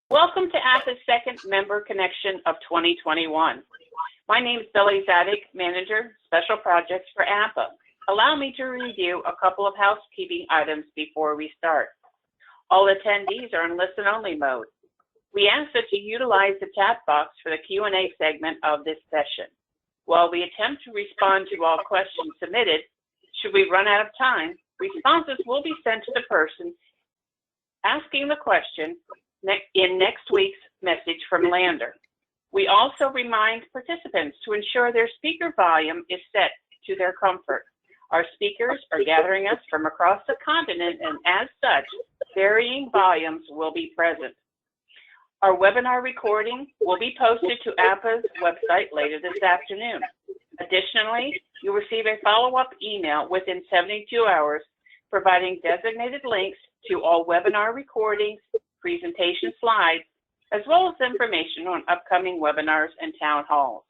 Welcome to Appa's second member connection of 2021. My name is Billy Zadig, Manager, Special Projects for Appa. Allow me to review a couple of housekeeping items before we start. All attendees are in listen-only mode. We ask that you utilize the chat box for the Q&A segment of this session. While we attempt to respond to all questions submitted, should we run out of time, responses will be sent to the person asking the question in next week's message from Lander. We also remind participants to ensure their speaker volume is set to their comfort. Our speakers are gathering us from across the continent, and as such, varying volumes will be present. Our webinar recording will be posted to Appa's website later this afternoon. Additionally, you'll receive a follow-up email within 72 hours providing designated links to all webinar recordings, presentation slides, as well as information on upcoming webinars and town halls.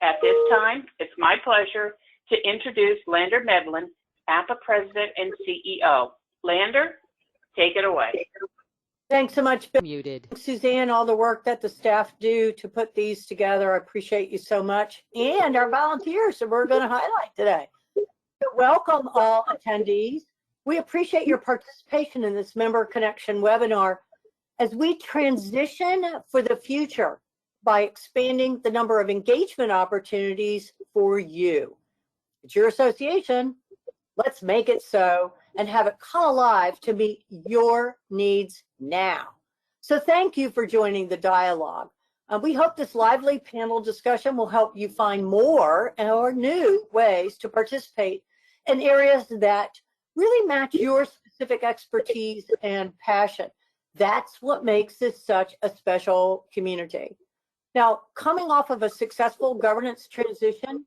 At this time, it's my pleasure to introduce Lander Medlin, Appa President and CEO. Lander, take it away. Thanks so much, Bill. Muted. Suzanne, all the work that the staff do to put these together, I appreciate you so much. And our volunteers that we're going to highlight today. Welcome all attendees. We appreciate your participation in this Member Connection webinar as we transition for the future by expanding the number of engagement opportunities for you. It's your association. Let's make it so and have it come alive to meet your needs now. So thank you for joining the dialogue. We hope this lively panel discussion will help you find more or new ways to participate in areas that really match your specific expertise and passion. That's what makes this such a special community. Now, coming off of a successful governance transition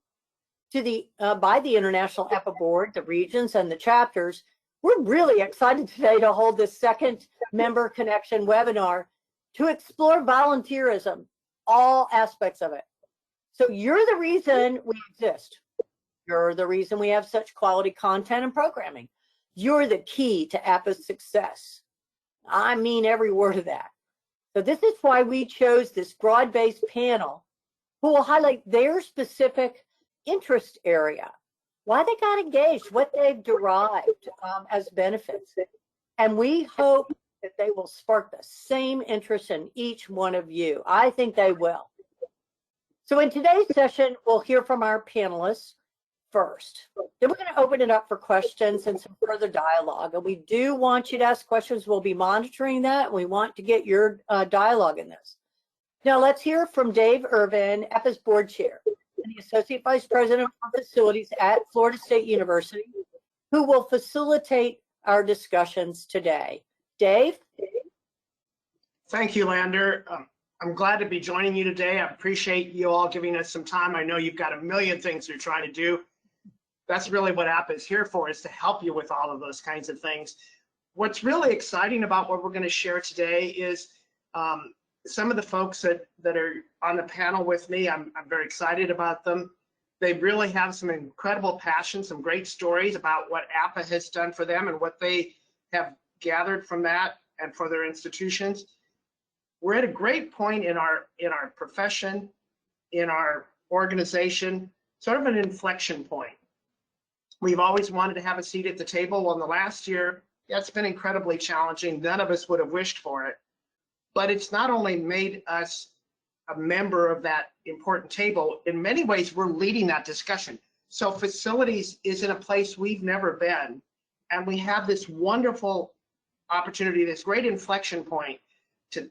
to by the International Appa Board, the regions, and the chapters, we're really excited today to hold this second Member Connection webinar to explore volunteerism, all aspects of it. So you're the reason we exist. You're the reason we have such quality content and programming. You're the key to Appa's success. I mean every word of that. So this is why we chose this broad-based panel who will highlight their specific interest area, why they got engaged, what they've derived as benefits. And we hope that they will spark the same interest in each one of you. I think they will. So in today's session, we'll hear from our panelists first. Then we're going to open it up for questions and some further dialogue. And we do want you to ask questions. We'll be monitoring that. And we want to get your dialogue in this. Now let's hear from Dave Irvin, Appa's board chair and the Associate Vice President for Facilities at Florida State University, who will facilitate our discussions today. Dave? Thank you, Lander. I'm glad to be joining you today. I appreciate you all giving us some time. I know you've got a million things you're trying to do. That's really what Appa is here for, is to help you with all of those kinds of things. What's really exciting about what we're going to share today is some of the folks that are on the panel with me. I'm very excited about them. They really have some incredible passion, some great stories about what Appa has done for them and what they have gathered from that and for their institutions. We're at a great point in our profession, in our organization, sort of an inflection point. We've always wanted to have a seat at the table. Well, in the last year, that's been incredibly challenging. None of us would have wished for it. But it's not only made us a member of that important table, in many ways, we're leading that discussion. So facilities is in a place we've never been. And we have this wonderful opportunity, this great inflection point to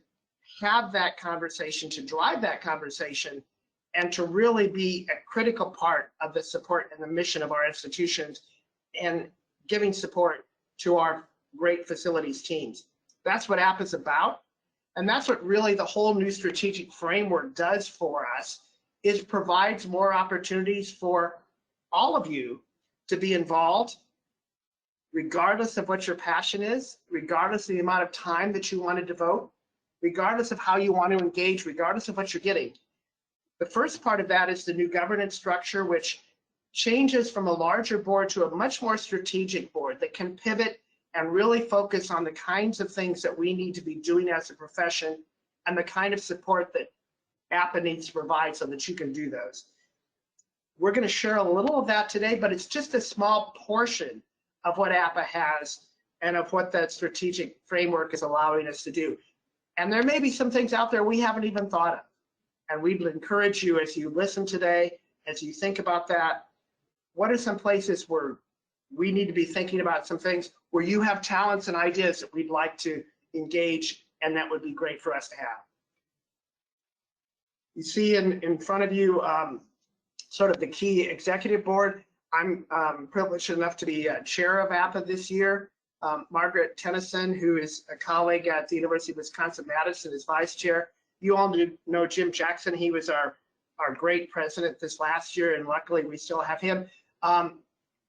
have that conversation, to drive that conversation, and to really be a critical part of the support and the mission of our institutions and giving support to our great facilities teams. That's what Appa is about. And that's what really the whole new strategic framework does for us, is provides more opportunities for all of you to be involved, regardless of what your passion is, regardless of the amount of time that you want to devote, regardless of how you want to engage, regardless of what you're getting. The first part of that is the new governance structure, which changes from a larger board to a much more strategic board that can pivot and really focus on the kinds of things that we need to be doing as a profession and the kind of support that Appa needs to provide so that you can do those. We're going to share a little of that today, but it's just a small portion of what Appa has and of what that strategic framework is allowing us to do. And there may be some things out there we haven't even thought of. And we'd encourage you, as you listen today, as you think about that, what are some places where we need to be thinking about some things where you have talents and ideas that we'd like to engage, and that would be great for us to have. You see in front of you sort of the key executive board. I'm privileged enough to be chair of Appa this year. Margaret Tennyson, who is a colleague at the University of Wisconsin-Madison, is vice chair. You all know Jim Jackson. He was our great president this last year, and luckily we still have him.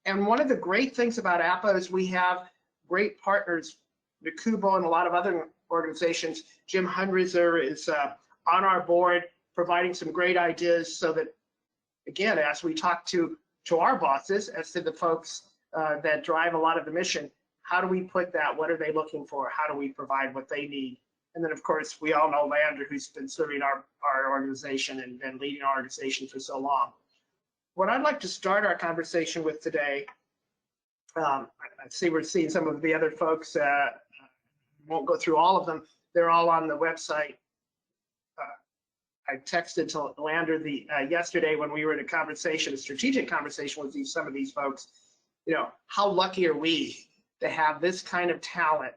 And one of the great things about Appa is we have great partners, Nakubo and a lot of other organizations. Jim Hunriser is on our board, providing some great ideas so that, again, as we talk to our bosses, as to the folks that drive a lot of the mission, how do we put that? What are they looking for? How do we provide what they need? And then, of course, we all know Lander, who's been serving our organization and been leading our organization for so long. What I'd like to start our conversation with today, I see we're seeing some of the other folks, won't go through all of them. They're all on the website. I texted to Lander yesterday when we were in a strategic conversation with some of these folks. You know, how lucky are we to have this kind of talent?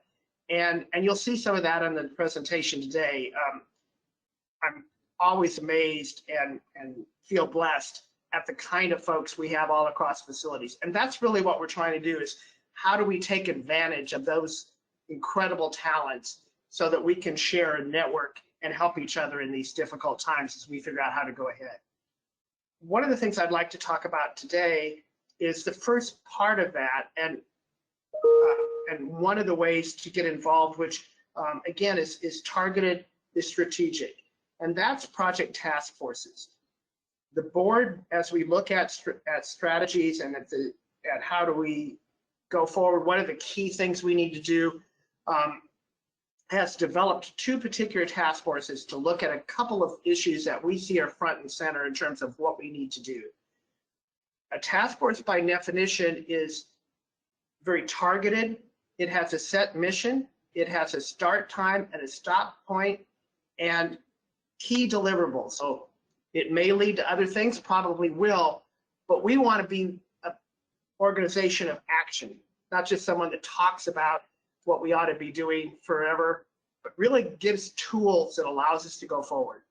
And you'll see some of that on the presentation today. I'm always amazed and feel blessed at the kind of folks we have all across facilities. And that's really what we're trying to do, is how do we take advantage of those incredible talents so that we can share and network and help each other in these difficult times as we figure out how to go ahead. One of the things I'd like to talk about today is the first part of that, and one of the ways to get involved, which again is targeted, is strategic, and that's project task forces. The board, as we look at strategies and at how do we go forward, what are the key things we need to do, has developed two particular task forces to look at a couple of issues that we see are front and center in terms of what we need to do. A task force, by definition, is very targeted. It has a set mission. It has a start time and a stop point and key deliverables. So it may lead to other things, probably will, but we want to be an organization of action, not just someone that talks about what we ought to be doing forever, but really gives tools that allows us to go forward.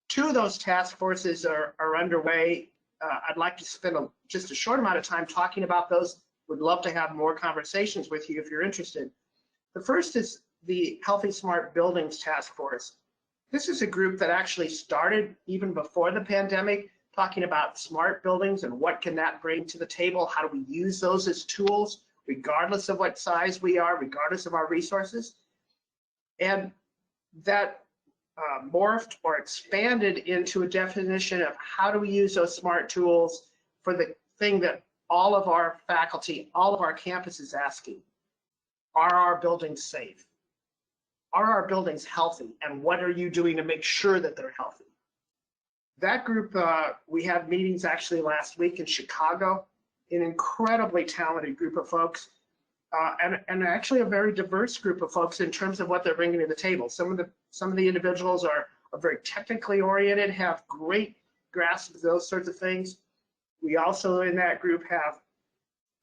Two of those task forces are underway. I'd like to spend just a short amount of time talking about those. Would love to have more conversations with you if you're interested. The first is the Healthy Smart Buildings Task Force. This is a group that actually started even before the pandemic, talking about smart buildings and what can that bring to the table. How do we use those as tools, regardless of what size we are, regardless of our resources? And that morphed or expanded into a definition of how do we use those smart tools for the thing that all of our faculty, all of our campus is asking. Are our buildings safe? Are our buildings healthy? And what are you doing to make sure that they're healthy? That group, we had meetings actually last week in Chicago, an incredibly talented group of folks, and actually a very diverse group of folks in terms of what they're bringing to the table. Some of the individuals are very technically oriented, have great grasp of those sorts of things. We also in that group have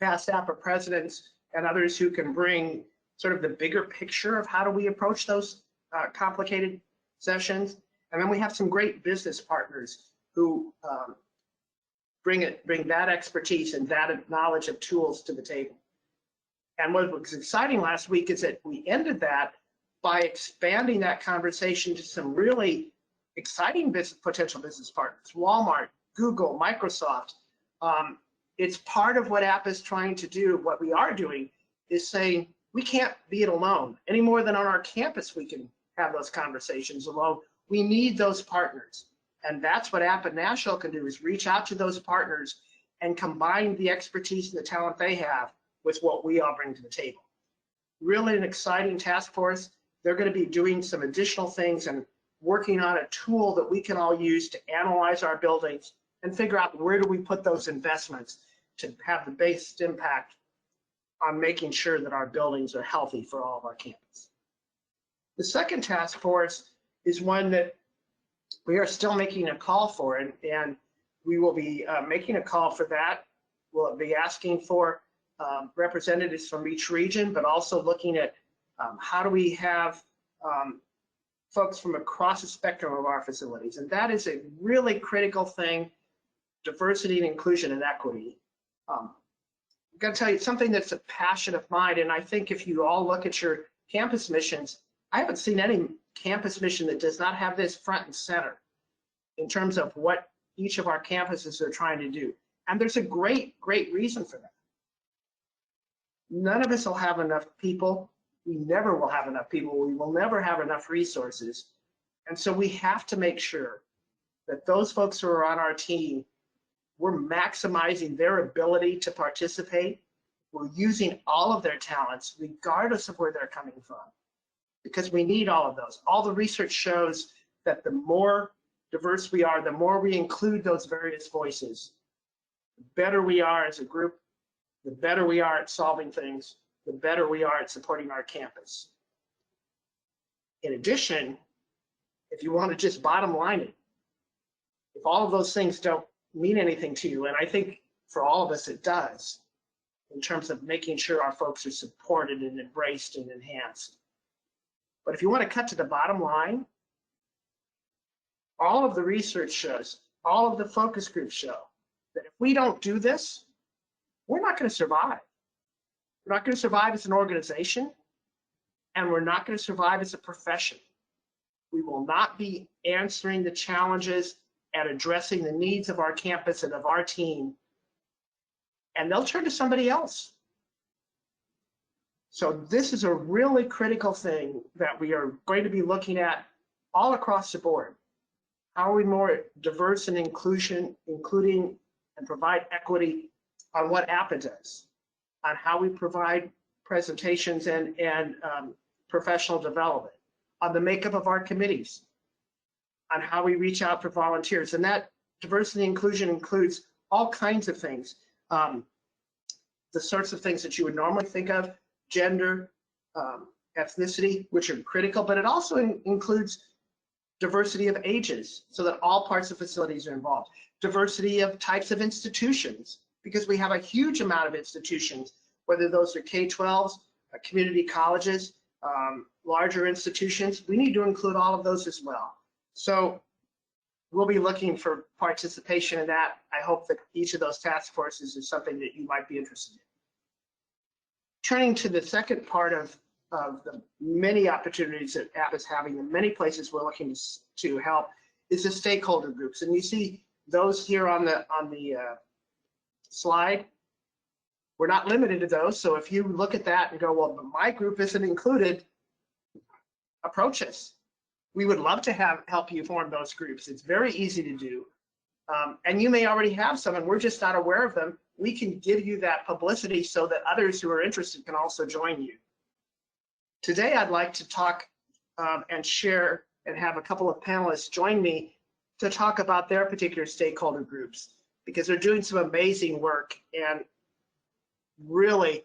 past Appa presidents and others who can bring sort of the bigger picture of how do we approach those complicated sessions. And then we have some great business partners who bring that expertise and that knowledge of tools to the table. And what was exciting last week is that we ended that by expanding that conversation to some really exciting potential business partners, Walmart, Google, Microsoft. It's part of what Appa is trying to do. What we are doing is saying we can't be it alone any more than on our campus we can have those conversations alone. We need those partners. And that's what Appa National can do, is reach out to those partners and combine the expertise and the talent they have with what we all bring to the table. really an exciting task force. They're going to be doing some additional things and working on a tool that we can all use to analyze our buildings and figure out where do we put those investments to have the best impact on making sure that our buildings are healthy for all of our campus. The second task force is one that we are still making a call for, and we will be making a call for that. We'll be asking for representatives from each region, but also looking at how do we have folks from across the spectrum of our facilities. And that is a really critical thing, diversity and inclusion and equity. I've got to tell you, something that's a passion of mine, and I think if you all look at your campus missions, I haven't seen any campus mission that does not have this front and center in terms of what each of our campuses are trying to do. And there's a great reason for that. None of us will have enough people. We never will have enough people. We will never have enough resources. And so we have to make sure that those folks who are on our team, we're maximizing their ability to participate. We're using all of their talents, regardless of where they're coming from, because we need all of those. All the research shows that the more diverse we are, the more we include those various voices, the better we are as a group, the better we are at solving things, the better we are at supporting our campus. In addition, if you want to just bottom line it, if all of those things don't mean anything to you, and I think for all of us it does, in terms of making sure our folks are supported and embraced and enhanced. But if you want to cut to the bottom line, all of the research shows, all of the focus groups show that if we don't do this, we're not going to survive. We're not going to survive as an organization, and we're not going to survive as a profession. We will not be answering the challenges and addressing the needs of our campus and of our team, and they'll turn to somebody else. So this is a really critical thing that we are going to be looking at all across the board. How are we more diverse and including and provide equity on what Appa does, on how we provide presentations and professional development, on the makeup of our committees, on how we reach out for volunteers. And that diversity and inclusion includes all kinds of things. The sorts of things that you would normally think of, gender, ethnicity, which are critical, but it also includes diversity of ages, so that all parts of facilities are involved. Diversity of types of institutions, because we have a huge amount of institutions, whether those are K-12s, community colleges, larger institutions. We need to include all of those as well. So we'll be looking for participation in that. I hope that each of those task forces is something that you might be interested in. Turning to the second part of the many opportunities that Appa is having in many places we're looking to help is the stakeholder groups. And you see those here on the slide. We're not limited to those. So if you look at that and go, well, but my group isn't included, approach us. We would love to help you form those groups. It's very easy to do. And you may already have some and we're just not aware of them. We can give you that publicity so that others who are interested can also join you. Today, I'd like to talk and share and have a couple of panelists join me to talk about their particular stakeholder groups, because they're doing some amazing work and really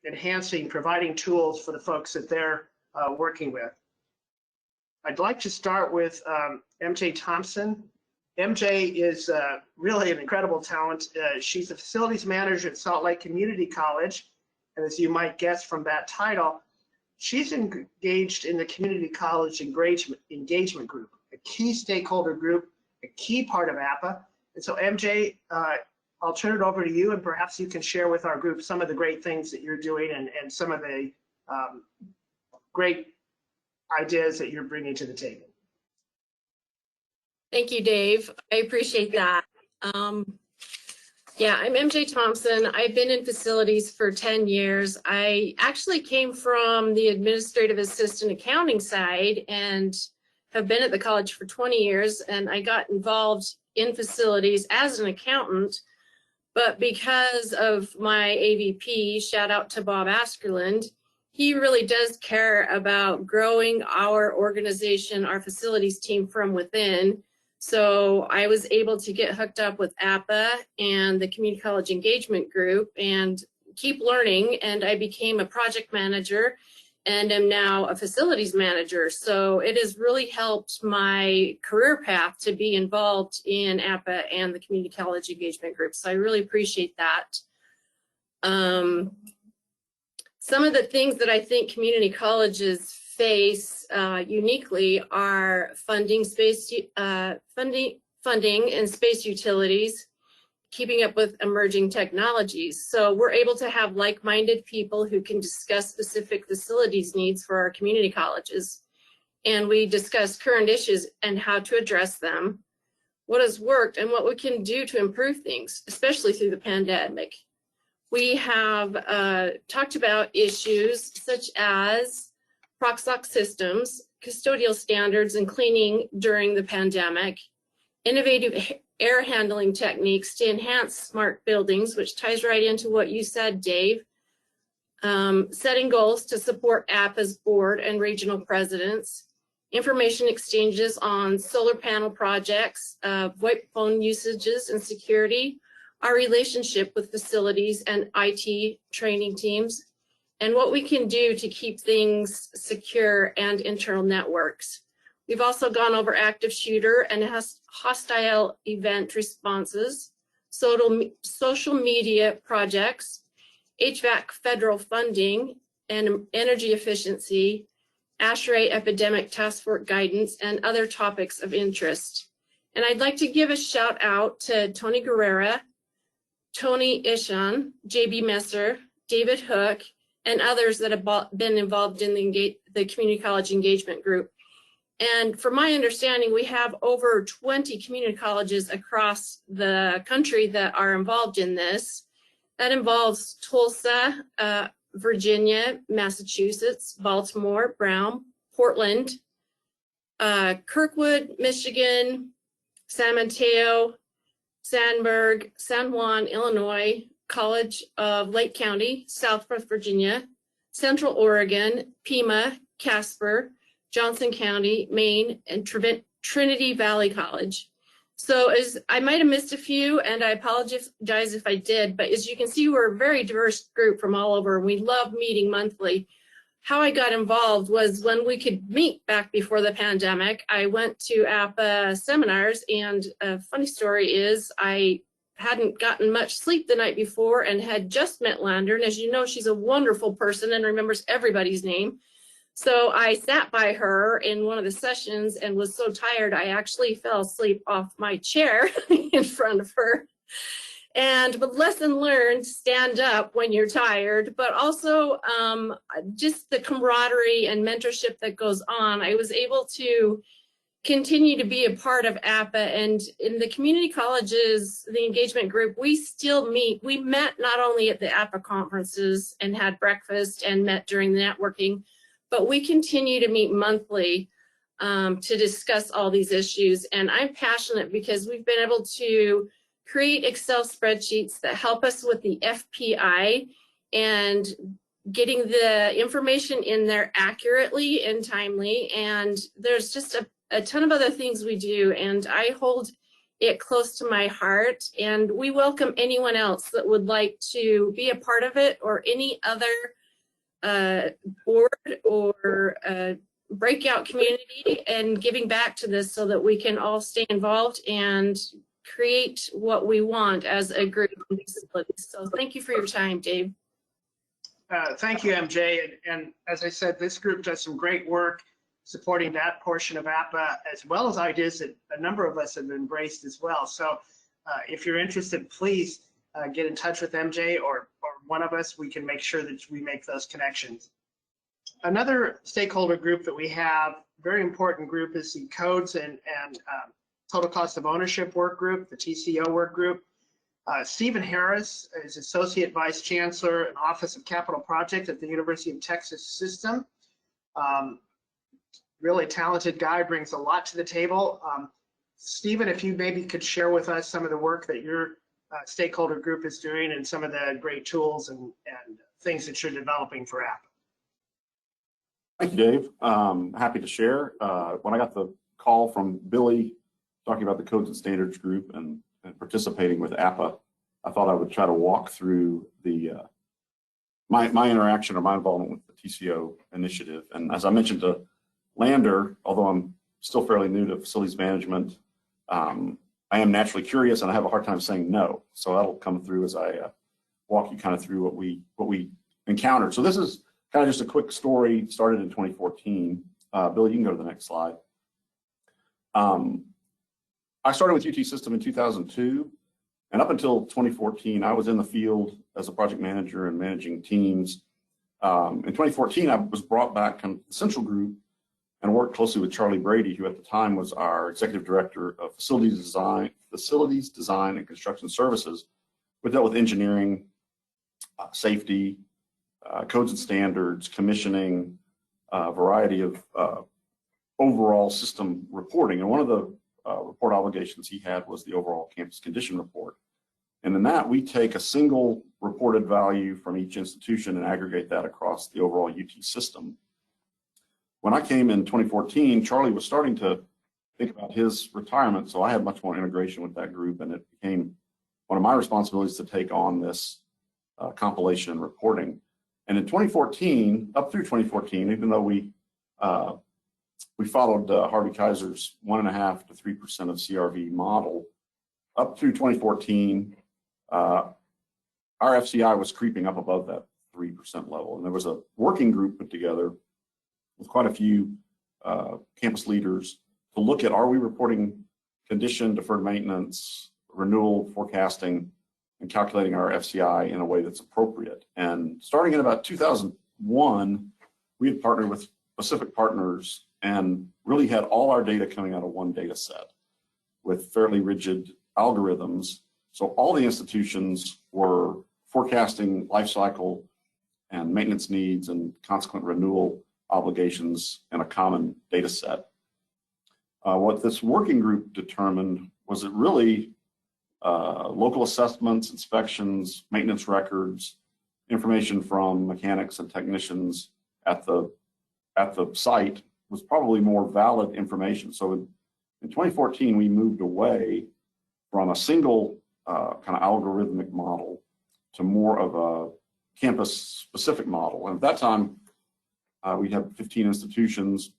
enhancing, providing tools for the folks that they're working with. I'd like to start with MJ Thompson. MJ is really an incredible talent. She's a facilities manager at Salt Lake Community College. And as you might guess from that title, she's engaged in the community college engagement group, a key stakeholder group, a key part of Appa. And so MJ, I'll turn it over to you, and perhaps you can share with our group some of the great things that you're doing and some of the great ideas that you're bringing to the table. Thank you, Dave. I appreciate that. Yeah, I'm MJ Thompson. I've been in facilities for 10 years. I actually came from the administrative assistant accounting side and have been at the college for 20 years. And I got involved in facilities as an accountant, but because of my AVP, shout out to Bob Askerland, he really does care about growing our organization, our facilities team from within. So I was able to get hooked up with Appa and the Community College Engagement Group and keep learning. And I became a project manager and am now a facilities manager. So it has really helped my career path to be involved in Appa and the Community College Engagement Group. So I really appreciate that. Some of the things that I think community colleges face uniquely are funding and space utilities, keeping up with emerging technologies. So we're able to have like-minded people who can discuss specific facilities needs for our community colleges. And we discuss current issues and how to address them, what has worked and what we can do to improve things, especially through the pandemic. We have talked about issues such as proxlock systems, custodial standards and cleaning during the pandemic, innovative air handling techniques to enhance smart buildings, which ties right into what you said, Dave, setting goals to support Appa's board and regional presidents, information exchanges on solar panel projects, VoIP phone usages and security, our relationship with facilities and IT training teams, and what we can do to keep things secure and internal networks. We've also gone over active shooter and hostile event responses, social media projects, HVAC federal funding, and energy efficiency, ASHRAE epidemic task force guidance, and other topics of interest. And I'd like to give a shout out to Tony Guerrera, Tony Ishan, JB Messer, David Hook, and others that have been involved in the Community College Engagement Group. And from my understanding, we have over 20 community colleges across the country that are involved in this. That involves Tulsa, Virginia, Massachusetts, Baltimore, Brown, Portland, Kirkwood, Michigan, San Mateo, Sandburg, San Juan, Illinois, College of Lake County, Southwest Virginia, Central Oregon, Pima, Casper, Johnson County, Maine, and Trinity Valley College. So as I might have missed a few, and I apologize if I did, but as you can see, we're a very diverse group from all over, and we love meeting monthly. How I got involved was when we could meet back before the pandemic. I went to Appa seminars, and a funny story is I hadn't gotten much sleep the night before and had just met Lander. And as you know, she's a wonderful person and remembers everybody's name. So I sat by her in one of the sessions and was so tired, I actually fell asleep off my chair in front of her. And but lesson learned, stand up when you're tired, but also just the camaraderie and mentorship that goes on. I was able to continue to be a part of Appa, and in the community colleges, the engagement group, we still meet. We met not only at the Appa conferences and had breakfast and met during the networking, but we continue to meet monthly to discuss all these issues. And I'm passionate because we've been able to create Excel spreadsheets that help us with the FPI and getting the information in there accurately and timely. And there's just a ton of other things we do, and I hold it close to my heart. And we welcome anyone else that would like to be a part of it, or any other board or breakout community, and giving back to this so that we can all stay involved and create what we want as a group. So thank you for your time, Dave. Thank you, MJ. And as I said, this group does some great work supporting that portion of Appa, as well as ideas that a number of us have embraced as well. So if you're interested, please get in touch with MJ or one of us. We can make sure that we make those connections. Another stakeholder group that we have, very important group, is the Codes and Total Cost of Ownership work group, the TCO work group. Stephen Harris is Associate Vice Chancellor in Office of Capital Project at the University of Texas System. Really talented guy, brings a lot to the table. Stephen, if you maybe could share with us some of the work that your stakeholder group is doing and some of the great tools and things that you're developing for Appa. Thank you, Dave. Happy to share. When I got the call from Billy talking about the Codes and Standards Group and participating with Appa, I thought I would try to walk through the my interaction or my involvement with the TCO initiative. And as I mentioned to Lander, although I'm still fairly new to facilities management, I am naturally curious and I have a hard time saying no. So that'll come through as I walk you kind of through what we encountered. So this is kind of just a quick story, started in 2014. Billy, you can go to the next slide. I started with UT System in 2002, and up until 2014, I was in the field as a project manager and managing teams. In 2014, I was brought back from the Central Group and worked closely with Charlie Brady, who at the time was our Executive Director of Facilities Design and Construction Services. We dealt with engineering, safety, codes and standards, commissioning, a variety of overall system reporting. And one of the report obligations he had was the overall campus condition report. And in that, we take a single reported value from each institution and aggregate that across the overall UT system. When I came in 2014, Charlie was starting to think about his retirement, so I had much more integration with that group, and it became one of my responsibilities to take on this compilation and reporting. And in 2014, up through 2014, even though we followed Harvey Kaiser's 1.5% to 3% of CRV model, up through 2014, our FCI was creeping up above that 3% level. And there was a working group put together with quite a few campus leaders to look at, are we reporting condition, deferred maintenance, renewal, forecasting, and calculating our FCI in a way that's appropriate. And starting in about 2001, we had partnered with specific partners and really had all our data coming out of one data set with fairly rigid algorithms. So all the institutions were forecasting life cycle and maintenance needs and consequent renewal obligations in a common data set. What this working group determined was that really local assessments, inspections, maintenance records, information from mechanics and technicians at the site was probably more valid information. So in 2014, we moved away from a single kind of algorithmic model to more of a campus-specific model. And at that time, we had 15 institutions,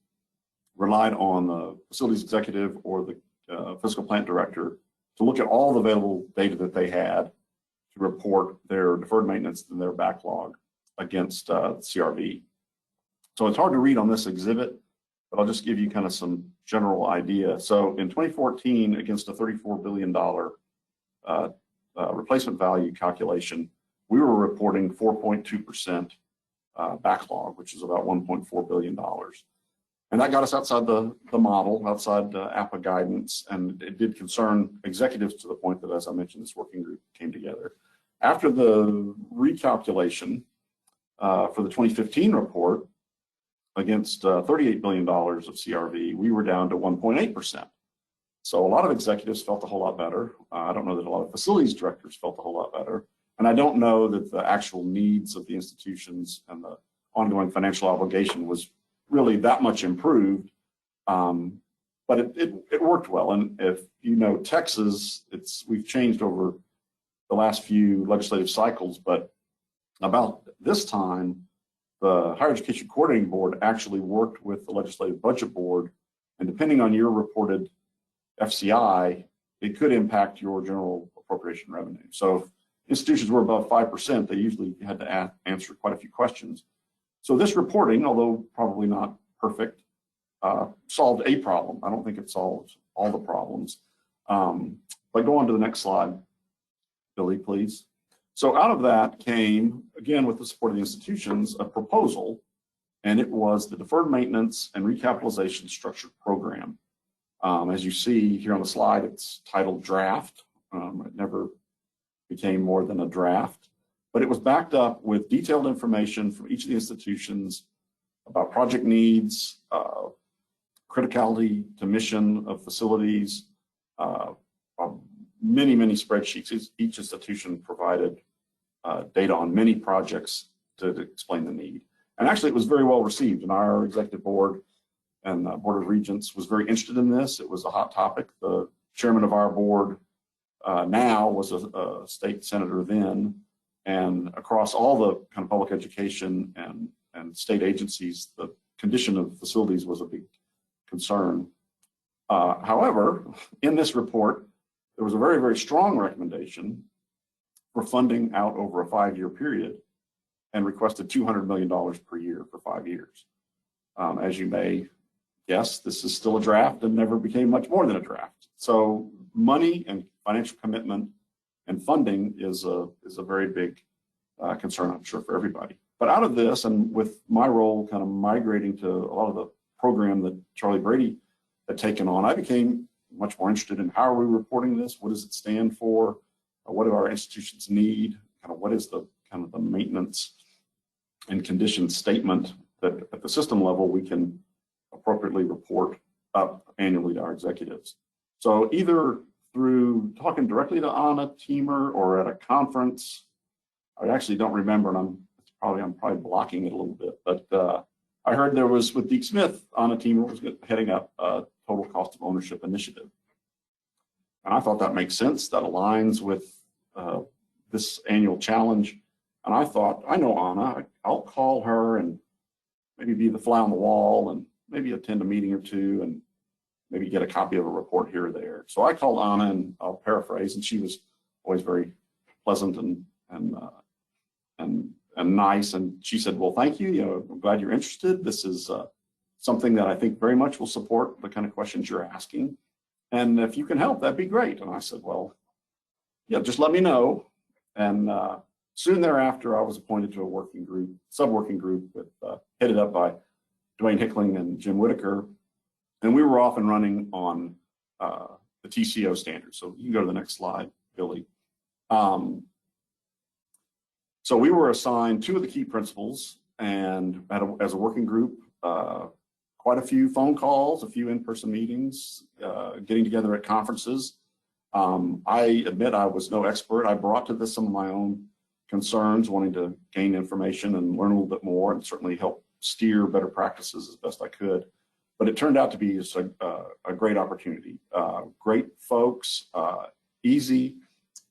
relied on the facilities executive or the physical plant director to look at all the available data that they had to report their deferred maintenance and their backlog against CRV. So it's hard to read on this exhibit, but I'll just give you kind of some general idea. So in 2014, against a $34 billion replacement value calculation, we were reporting 4.2% backlog, which is about $1.4 billion. And that got us outside the model, outside Appa guidance, and it did concern executives to the point that, as I mentioned, this working group came together. After the recalculation for the 2015 report against $38 billion of CRV, we were down to 1.8%. So a lot of executives felt a whole lot better. I don't know that a lot of facilities directors felt a whole lot better. And I don't know that the actual needs of the institutions and the ongoing financial obligation was really that much improved, but it worked well. And if you know Texas, we've changed over the last few legislative cycles, but about this time, the Higher Education Coordinating Board actually worked with the Legislative Budget Board, and depending on your reported FCI, it could impact your general appropriation revenue. So if institutions were above 5%, they usually had to answer quite a few questions. So this reporting, although probably not perfect, solved a problem. I don't think it solves all the problems. But go on to the next slide, Billy, please. So out of that came, again, with the support of the institutions, a proposal, and it was the Deferred Maintenance and Recapitalization Structured Program. As you see here on the slide, it's titled Draft. It never became more than a draft, but it was backed up with detailed information from each of the institutions about project needs, criticality to mission of facilities, many, many spreadsheets. Each institution provided data on many projects to explain the need. And actually, it was very well received, and our executive board and Board of Regents was very interested in this. It was a hot topic. The chairman of our board now was a state senator then, and across all the kind of public education and state agencies, the condition of facilities was a big concern. However, in this report, there was a very, very strong recommendation for funding out over a 5-year period and requested $200 million per year for 5 years. As you may guess, this is still a draft and never became much more than a draft. So money and financial commitment and funding is a very big concern, I'm sure, for everybody. But out of this, and with my role kind of migrating to a lot of the program that Charlie Brady had taken on, I became much more interested in how are we reporting this? What does it stand for? What do our institutions need? Kind of what is the kind of the maintenance and condition statement that at the system level we can appropriately report up annually to our executives. So either through talking directly to Anna Teamer or at a conference, I actually don't remember, and I'm probably blocking it a little bit, but I heard there was with Deke Smith, Anna Teamer was heading up a total cost of ownership initiative. And I thought that makes sense. That aligns with this annual challenge. And I thought, I know Anna, I'll call her and maybe be the fly on the wall and maybe attend a meeting or two and maybe get a copy of a report here or there. So I called Anna, and I'll paraphrase, and she was always very pleasant and nice. And she said, well, thank you. You know, I'm glad you're interested. This is something that I think very much will support the kind of questions you're asking. And if you can help, that'd be great. And I said, well, yeah, just let me know. And soon thereafter, I was appointed to a working group, sub-working group with, headed up by Dwayne Hickling and Jim Whitaker. And we were off and running on the TCO standards. So you can go to the next slide, Billy. So we were assigned 2 of the key principles, and as a working group, quite a few phone calls, a few in-person meetings, getting together at conferences. I admit I was no expert. I brought to this some of my own concerns, wanting to gain information and learn a little bit more, and certainly help steer better practices as best I could. But it turned out to be just a great opportunity. Great folks, easy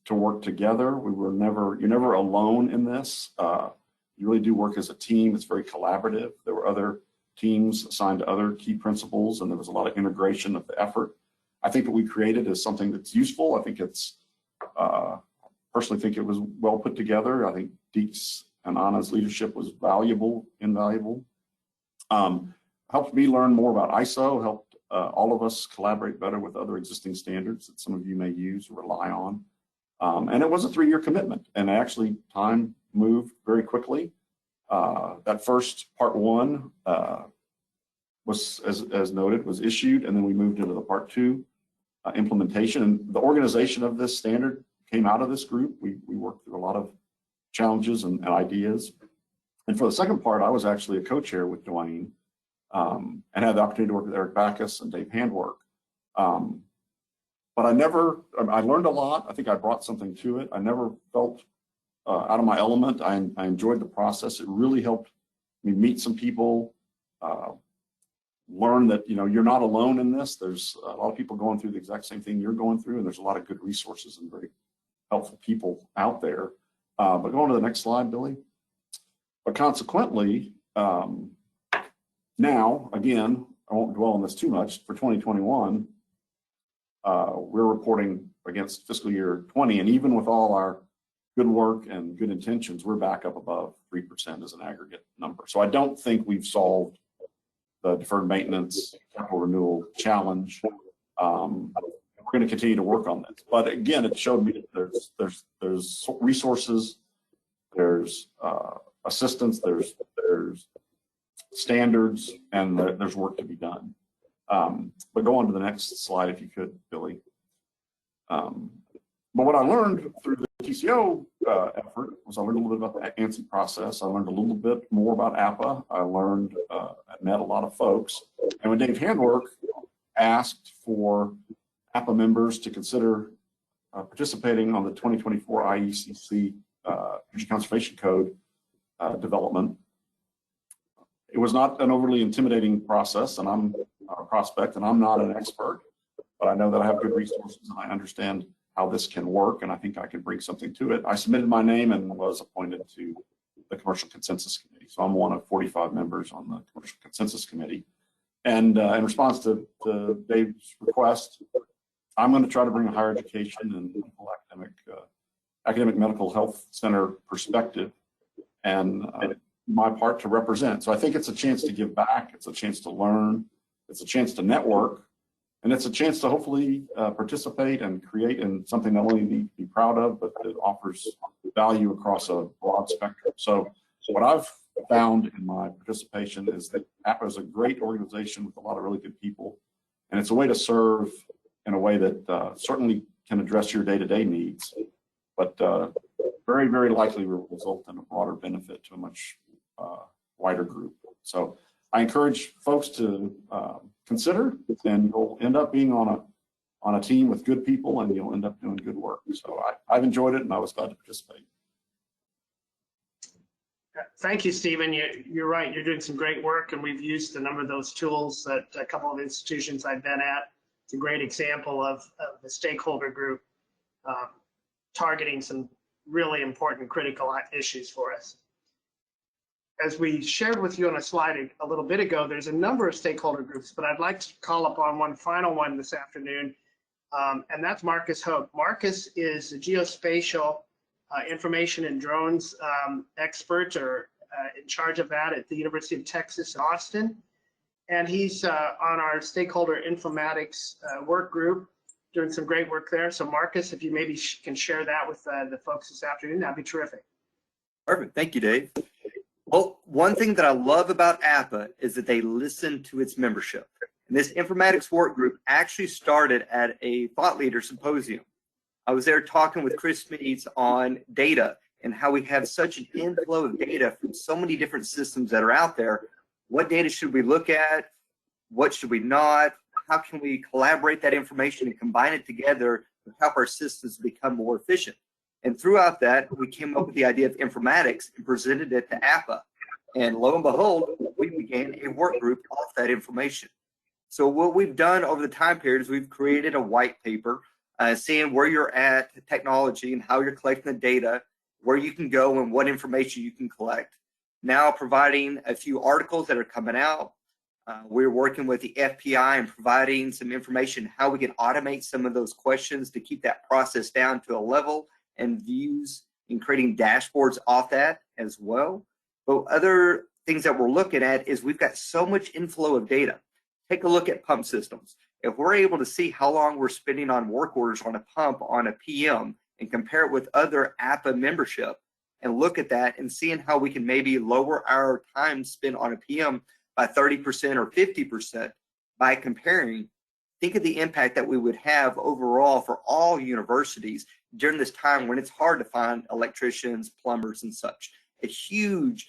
to work together. You're never alone in this. You really do work as a team. It's very collaborative. There were other teams assigned to other key principles, and there was a lot of integration of the effort. I think what we created is something that's useful. I think it's, personally think it was well put together. I think Deke's and Anna's leadership was invaluable. Helped me learn more about ISO, helped all of us collaborate better with other existing standards that some of you may use or rely on. And it was a 3-year commitment, and actually time moved very quickly. That first part 1 was, as noted, was issued, and then we moved into the part 2 implementation. And the organization of this standard came out of this group. We worked through a lot of challenges and ideas. And for the second part, I was actually a co-chair with Dwayne, and had the opportunity to work with Eric Backus and Dave Handwork. But I learned a lot. I think I brought something to it. I never felt out of my element. I enjoyed the process. It really helped me meet some people, learn that, you're not alone in this. There's a lot of people going through the exact same thing you're going through, and there's a lot of good resources and very helpful people out there. But going to the next slide, Billy. But consequently, now, again, I won't dwell on this too much, for 2021, we're reporting against fiscal year 20, and even with all our good work and good intentions, we're back up above 3% as an aggregate number. So I don't think we've solved the deferred maintenance capital renewal challenge. We're going to continue to work on this. But again, it showed me that there's resources, there's assistance, there's standards, and there's work to be done. But go on to the next slide if you could, Billy. But what I learned through the TCO effort was I learned a little bit about the ANSI process. I learned a little bit more about Appa. I learned, I met a lot of folks. And when Dave Handwork asked for Appa members to consider participating on the 2024 IECC Energy Conservation Code development, It was not an overly intimidating process, and I'm a prospect, and I'm not an expert, but I know that I have good resources, and I understand how this can work, and I think I can bring something to it. I submitted my name and was appointed to the Commercial Consensus Committee. So I'm one of 45 members on the Commercial Consensus Committee. And in response to Dave's request, I'm going to try to bring a higher education and academic medical health center perspective and my part to represent. So I think it's a chance to give back. It's a chance to learn. It's a chance to network. And it's a chance to hopefully participate and create in something not only be proud of, but that offers value across a broad spectrum. So what I've found in my participation is that Appa is a great organization with a lot of really good people. And it's a way to serve in a way that certainly can address your day-to-day needs, but very, very likely will result in a broader benefit to a much wider group. So I encourage folks to consider, and you'll end up being on a team with good people, and you'll end up doing good work. So I've enjoyed it, and I was glad to participate. Thank you, Stephen. You're right. You're doing some great work, and we've used a number of those tools at a couple of institutions I've been at. It's a great example of the stakeholder group targeting some really important critical issues for us. As we shared with you on a slide a little bit ago, there's a number of stakeholder groups, but I'd like to call upon one final one this afternoon, and that's Marcus Hope. Marcus is a geospatial information and drones expert, or in charge of that at the University of Texas, Austin. And he's on our stakeholder informatics work group, doing some great work there. So Marcus, if you maybe can share that with the folks this afternoon, that'd be terrific. Perfect. Thank you, Dave. Well, one thing that I love about Appa is that they listen to its membership. And this informatics work group actually started at a thought leader symposium. I was there talking with Chris Meads on data and how we have such an inflow of data from so many different systems that are out there. What data should we look at? What should we not? How can we collaborate that information and combine it together to help our systems become more efficient? And throughout that, we came up with the idea of informatics and presented it to Appa. And lo and behold, we began a work group off that information. So what we've done over the time period is we've created a white paper seeing where you're at technology and how you're collecting the data, where you can go and what information you can collect. Now providing a few articles that are coming out. We're working with the FPI and providing some information how we can automate some of those questions to keep that process down to a level, and views and creating dashboards off that as well. But other things that we're looking at is we've got so much inflow of data. Take a look at pump systems. If we're able to see how long we're spending on work orders on a pump on a PM and compare it with other Appa membership and look at that and seeing how we can maybe lower our time spent on a PM by 30% or 50% by comparing, think of the impact that we would have overall for all universities during this time when it's hard to find electricians, plumbers, and such. A huge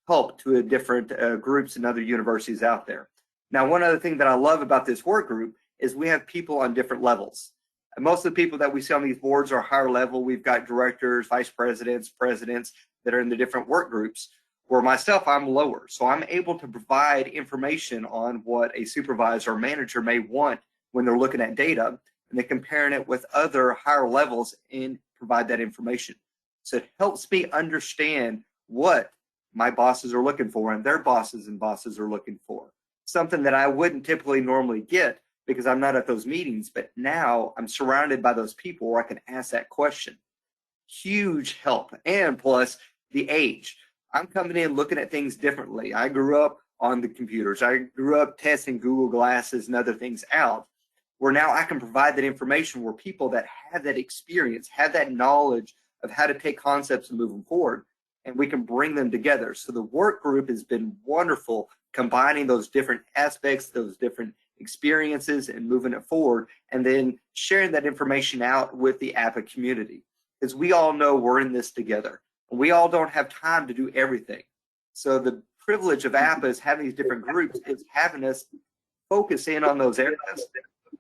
help to different groups and other universities out there. Now, one other thing that I love about this work group is we have people on different levels. And most of the people that we see on these boards are higher level. We've got directors, vice presidents, presidents that are in the different work groups. Where myself, I'm lower. So I'm able to provide information on what a supervisor or manager may want when they're looking at data, and they're comparing it with other higher levels and provide that information. So it helps me understand what my bosses are looking for and their bosses and bosses are looking for. Something that I wouldn't typically normally get because I'm not at those meetings, but now I'm surrounded by those people where I can ask that question. Huge help. And plus the age. I'm coming in looking at things differently. I grew up on the computers. I grew up testing Google Glasses and other things out, where now I can provide that information where people that have that experience, have that knowledge of how to take concepts and move them forward, and we can bring them together. So the work group has been wonderful, combining those different aspects, those different experiences, and moving it forward, and then sharing that information out with the Appa community. Because we all know we're in this together. We all don't have time to do everything. So the privilege of Appa is having these different groups is having us focus in on those areas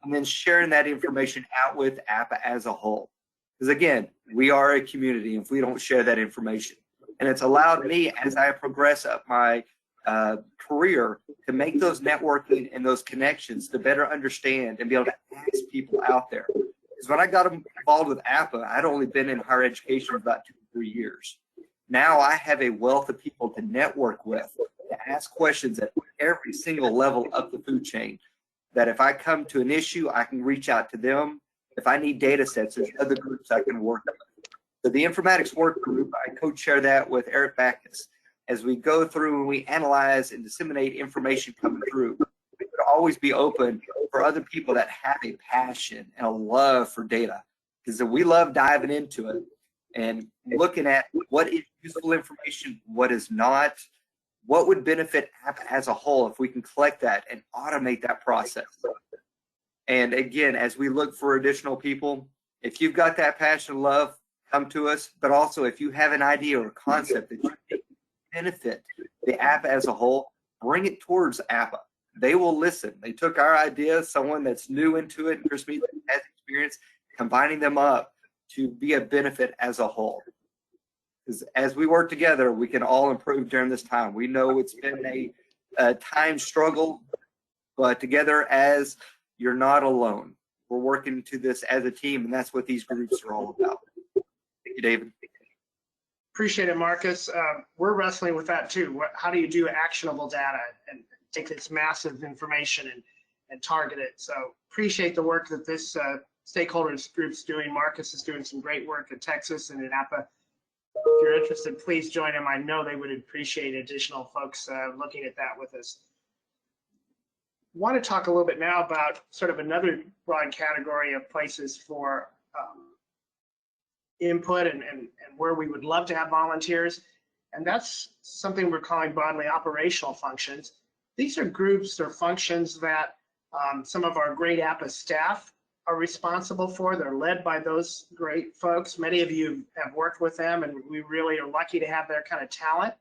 and then sharing that information out with Appa as a whole. Because again, we are a community if we don't share that information. And it's allowed me, as I progress up my career to make those networking and those connections to better understand and be able to ask people out there. Because when I got involved with Appa, I'd only been in higher education for about 2 or 3 years. Now I have a wealth of people to network with, to ask questions at every single level of the food chain, that if I come to an issue, I can reach out to them. If I need data sets, there's other groups I can work with. So the informatics work group, I co-chair that with Eric Backus. As we go through and we analyze and disseminate information coming through, we would always be open for other people that have a passion and a love for data, because we love diving into it and looking at what is useful information, what is not, what would benefit Appa as a whole if we can collect that and automate that process. And again, as we look for additional people, if you've got that passion and love, come to us. But also, if you have an idea or a concept that you think benefit the Appa as a whole, bring it towards Appa. They will listen. They took our idea, someone that's new into it, and Chris Mead has experience, combining them up to be a benefit as a whole. Because as we work together, we can all improve during this time. We know it's been a time struggle, but together, as you're not alone. We're working to this as a team, and that's what these groups are all about. Thank you, David. Appreciate it, Marcus. We're wrestling with that too. How do you do actionable data and take this massive information and target it? So appreciate the work that this stakeholders group's doing. Marcus is doing some great work in Texas and in Appa. If you're interested, please join them. I know they would appreciate additional folks looking at that with us. I want to talk a little bit now about sort of another broad category of places for input and where we would love to have volunteers. And that's something we're calling broadly operational functions. These are groups or functions that some of our great Appa staff are responsible for. They're led by those great folks. Many of you have worked with them, and we really are lucky to have their kind of talent.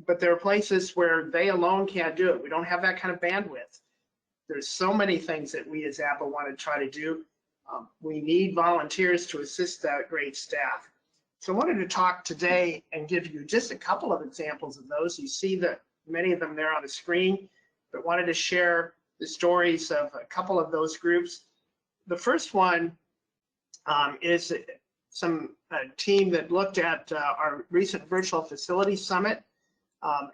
But there are places where they alone can't do it. We don't have that kind of bandwidth. There's so many things that we as Appa want to try to do. We need volunteers to assist that great staff. So I wanted to talk today and give you just a couple of examples of those. You see that many of them there on the screen, but wanted to share the stories of a couple of those groups. The first one is some team that looked at our recent virtual facility summit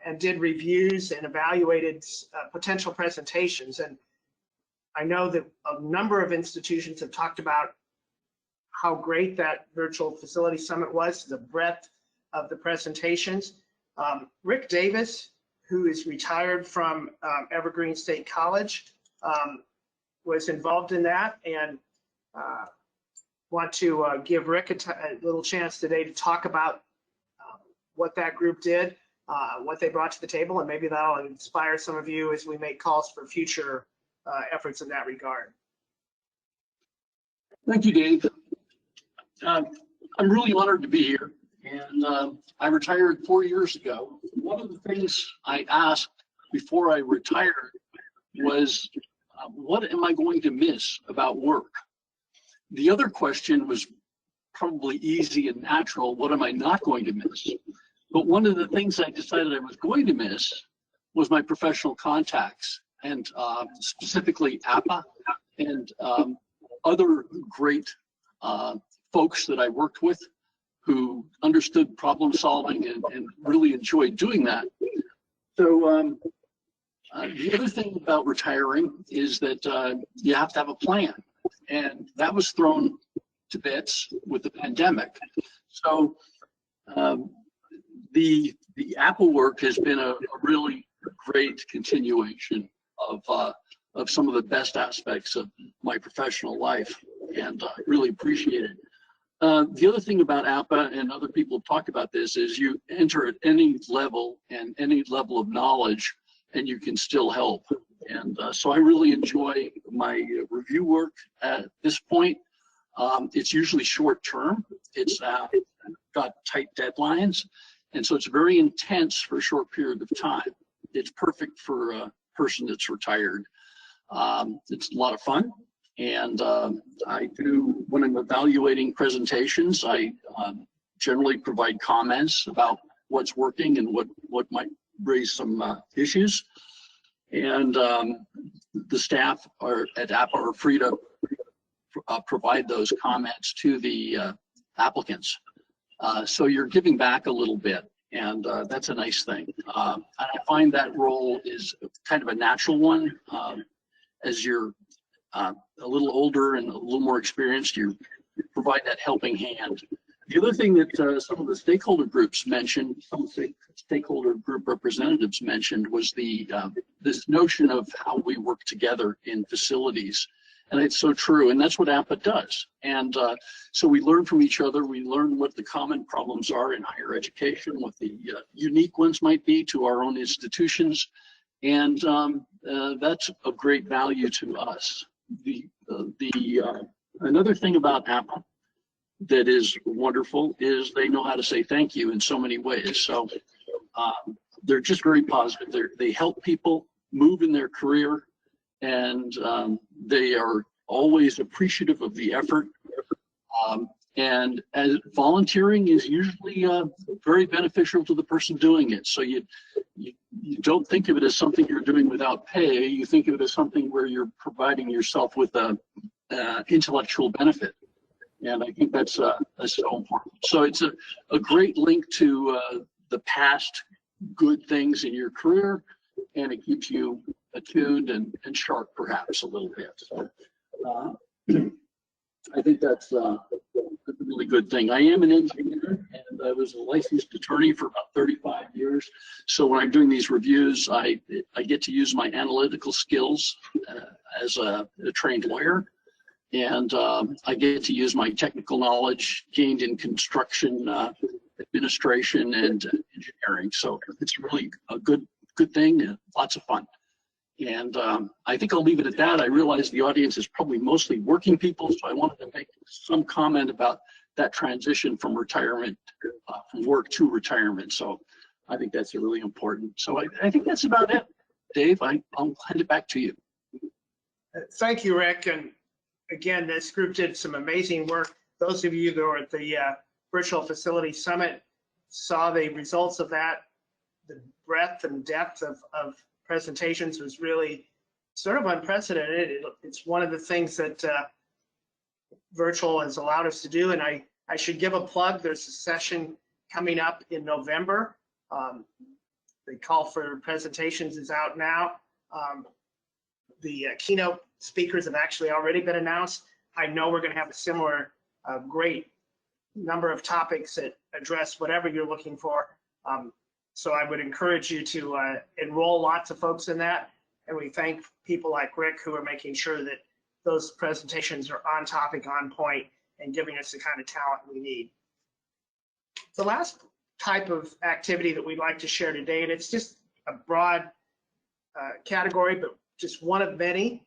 and did reviews and evaluated potential presentations. And I know that a number of institutions have talked about how great that virtual facility summit was, the breadth of the presentations. Rick Davis, who is retired from Evergreen State College, was involved in that, and want to give Rick a little chance today to talk about what that group did, what they brought to the table, and maybe that'll inspire some of you as we make calls for future efforts in that regard. Thank you, Dave. I'm really honored to be here, and I retired 4 years ago. One of the things I asked before I retired was, what am I going to miss about work? The other question was probably easy and natural, what am I not going to miss? But one of the things I decided I was going to miss was my professional contacts, and specifically Appa and other great folks that I worked with who understood problem solving and really enjoyed doing that. So the other thing about retiring is that you have to have a plan, and that was thrown to bits with the pandemic. So the Appa work has been a really great continuation of some of the best aspects of my professional life, and I really appreciate it. The other thing about Appa, and other people have talked about this, is you enter at any level and any level of knowledge, and you can still help. And so I really enjoy my review work at this point. It's usually short term. It's got tight deadlines, and so it's very intense for a short period of time. It's perfect for a person that's retired. It's a lot of fun. And I do, when I'm evaluating presentations, I generally provide comments about what's working and what might raise some issues. And the staff at Appa are free to provide those comments to the applicants. So you're giving back a little bit, and that's a nice thing. And I find that role is kind of a natural one. As you're a little older and a little more experienced, you provide that helping hand. The other thing that some of the stakeholder groups mentioned, some of the stakeholder group representatives mentioned, was this notion of how we work together in facilities. And it's so true, and that's what Appa does. And so we learn from each other. We learn what the common problems are in higher education, what the unique ones might be to our own institutions. And that's of great value to us. Another thing about Appa that is wonderful is they know how to say thank you in so many ways. So they're just very positive. They help people move in their career, and they are always appreciative of the effort. And as volunteering is usually very beneficial to the person doing it. So you don't think of it as something you're doing without pay. You think of it as something where you're providing yourself with a intellectual benefit. And I think that's so important. So it's a great link to the past good things in your career, and it keeps you attuned and sharp perhaps a little bit. So I think that's a really good thing. I am an engineer, and I was a licensed attorney for about 35 years. So when I'm doing these reviews, I get to use my analytical skills as a trained lawyer. And I get to use my technical knowledge gained in construction administration and engineering. So it's really a good thing and lots of fun. And I think I'll leave it at that. I realize the audience is probably mostly working people, so I wanted to make some comment about that transition from retirement, from work to retirement. So I think that's really important. So I think that's about it. Dave, I'll hand it back to you. Thank you, Rick. And again, this group did some amazing work. Those of you that were at the Virtual Facility Summit saw the results of that. The breadth and depth of presentations was really sort of unprecedented. It's one of the things that virtual has allowed us to do. And I should give a plug. There's a session coming up in November. The call for presentations is out now. The keynote speakers have actually already been announced. I know we're going to have a similar great number of topics that address whatever you're looking for. So I would encourage you to enroll lots of folks in that. And we thank people like Rick who are making sure that those presentations are on topic, on point, and giving us the kind of talent we need. The last type of activity that we'd like to share today, and it's just a broad category, but just one of many,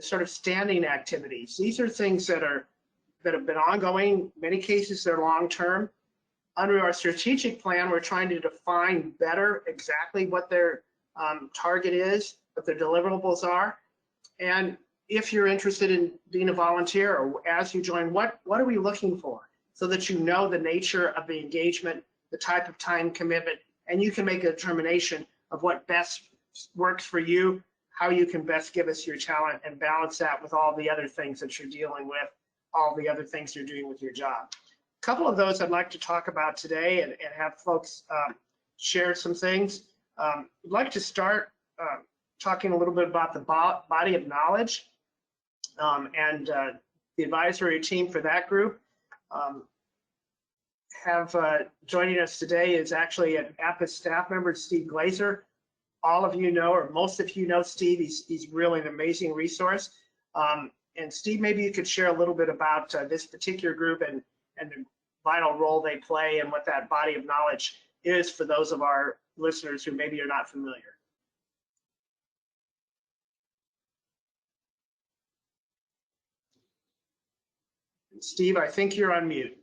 sort of standing activities. These are things that have been ongoing. In many cases, they're long-term. Under our strategic plan, we're trying to define better exactly what their target is, what their deliverables are. And if you're interested in being a volunteer or as you join, what are we looking for? So that you know the nature of the engagement, the type of time commitment, and you can make a determination of what best works for you, how you can best give us your talent and balance that with all the other things that you're dealing with, all the other things you're doing with your job. A couple of those I'd like to talk about today and have folks share some things. I'd like to start talking a little bit about the body of knowledge and the advisory team for that group. Joining us today is actually an Appa staff member, Steve Glazer. All of you know, or most of you know Steve. He's really an amazing resource. And Steve, maybe you could share a little bit about this particular group and the vital role they play and what that body of knowledge is for those of our listeners who maybe are not familiar. Steve, I think you're on mute.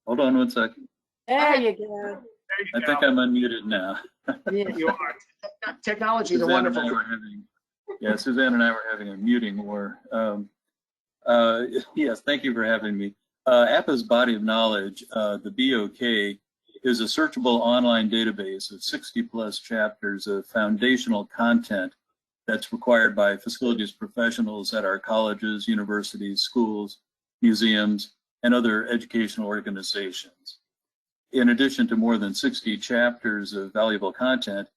Hold on one second. There you go. There I you think go. I'm unmuted now. Yeah. You are. Technology is a Suzanne and wonderful. I were having, yeah, Suzanne and I were having a muting war. Yes, thank you for having me. Appa's body of knowledge, the BOK, is a searchable online database of 60 plus chapters of foundational content that's required by facilities professionals at our colleges, universities, schools, museums, and other educational organizations. In addition to more than 60 chapters of valuable content,